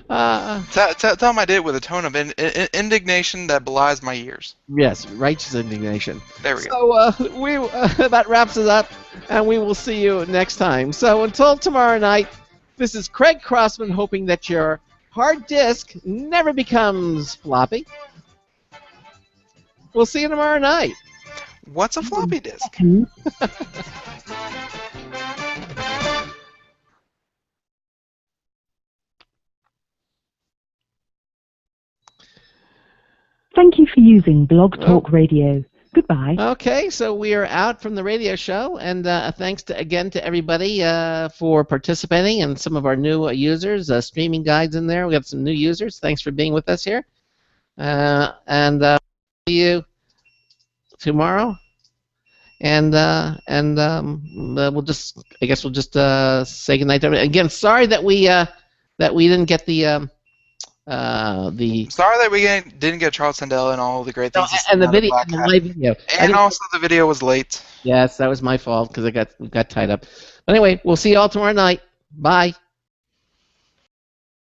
Tell him I did it with a tone of indignation that belies my years. Yes, righteous indignation. There we go. So that wraps it up, and we will see you next time. So until tomorrow night, this is Craig Crossman hoping that your hard disk never becomes floppy. We'll see you tomorrow night. What's a floppy disk? Thank you for using Blog Talk Radio. Goodbye. Okay, so we are out from the radio show, and thanks again to everybody for participating and some of our new users, streaming guides in there. We got some new users. Thanks for being with us here, and see you tomorrow. And we'll just say goodnight to everybody. Again, sorry that we didn't get the. Sorry that we didn't get Charles Tendell and all the great things. And the video, the live video, and also the video was late. Yes, that was my fault because we got tied up. But anyway, we'll see you all tomorrow night. Bye.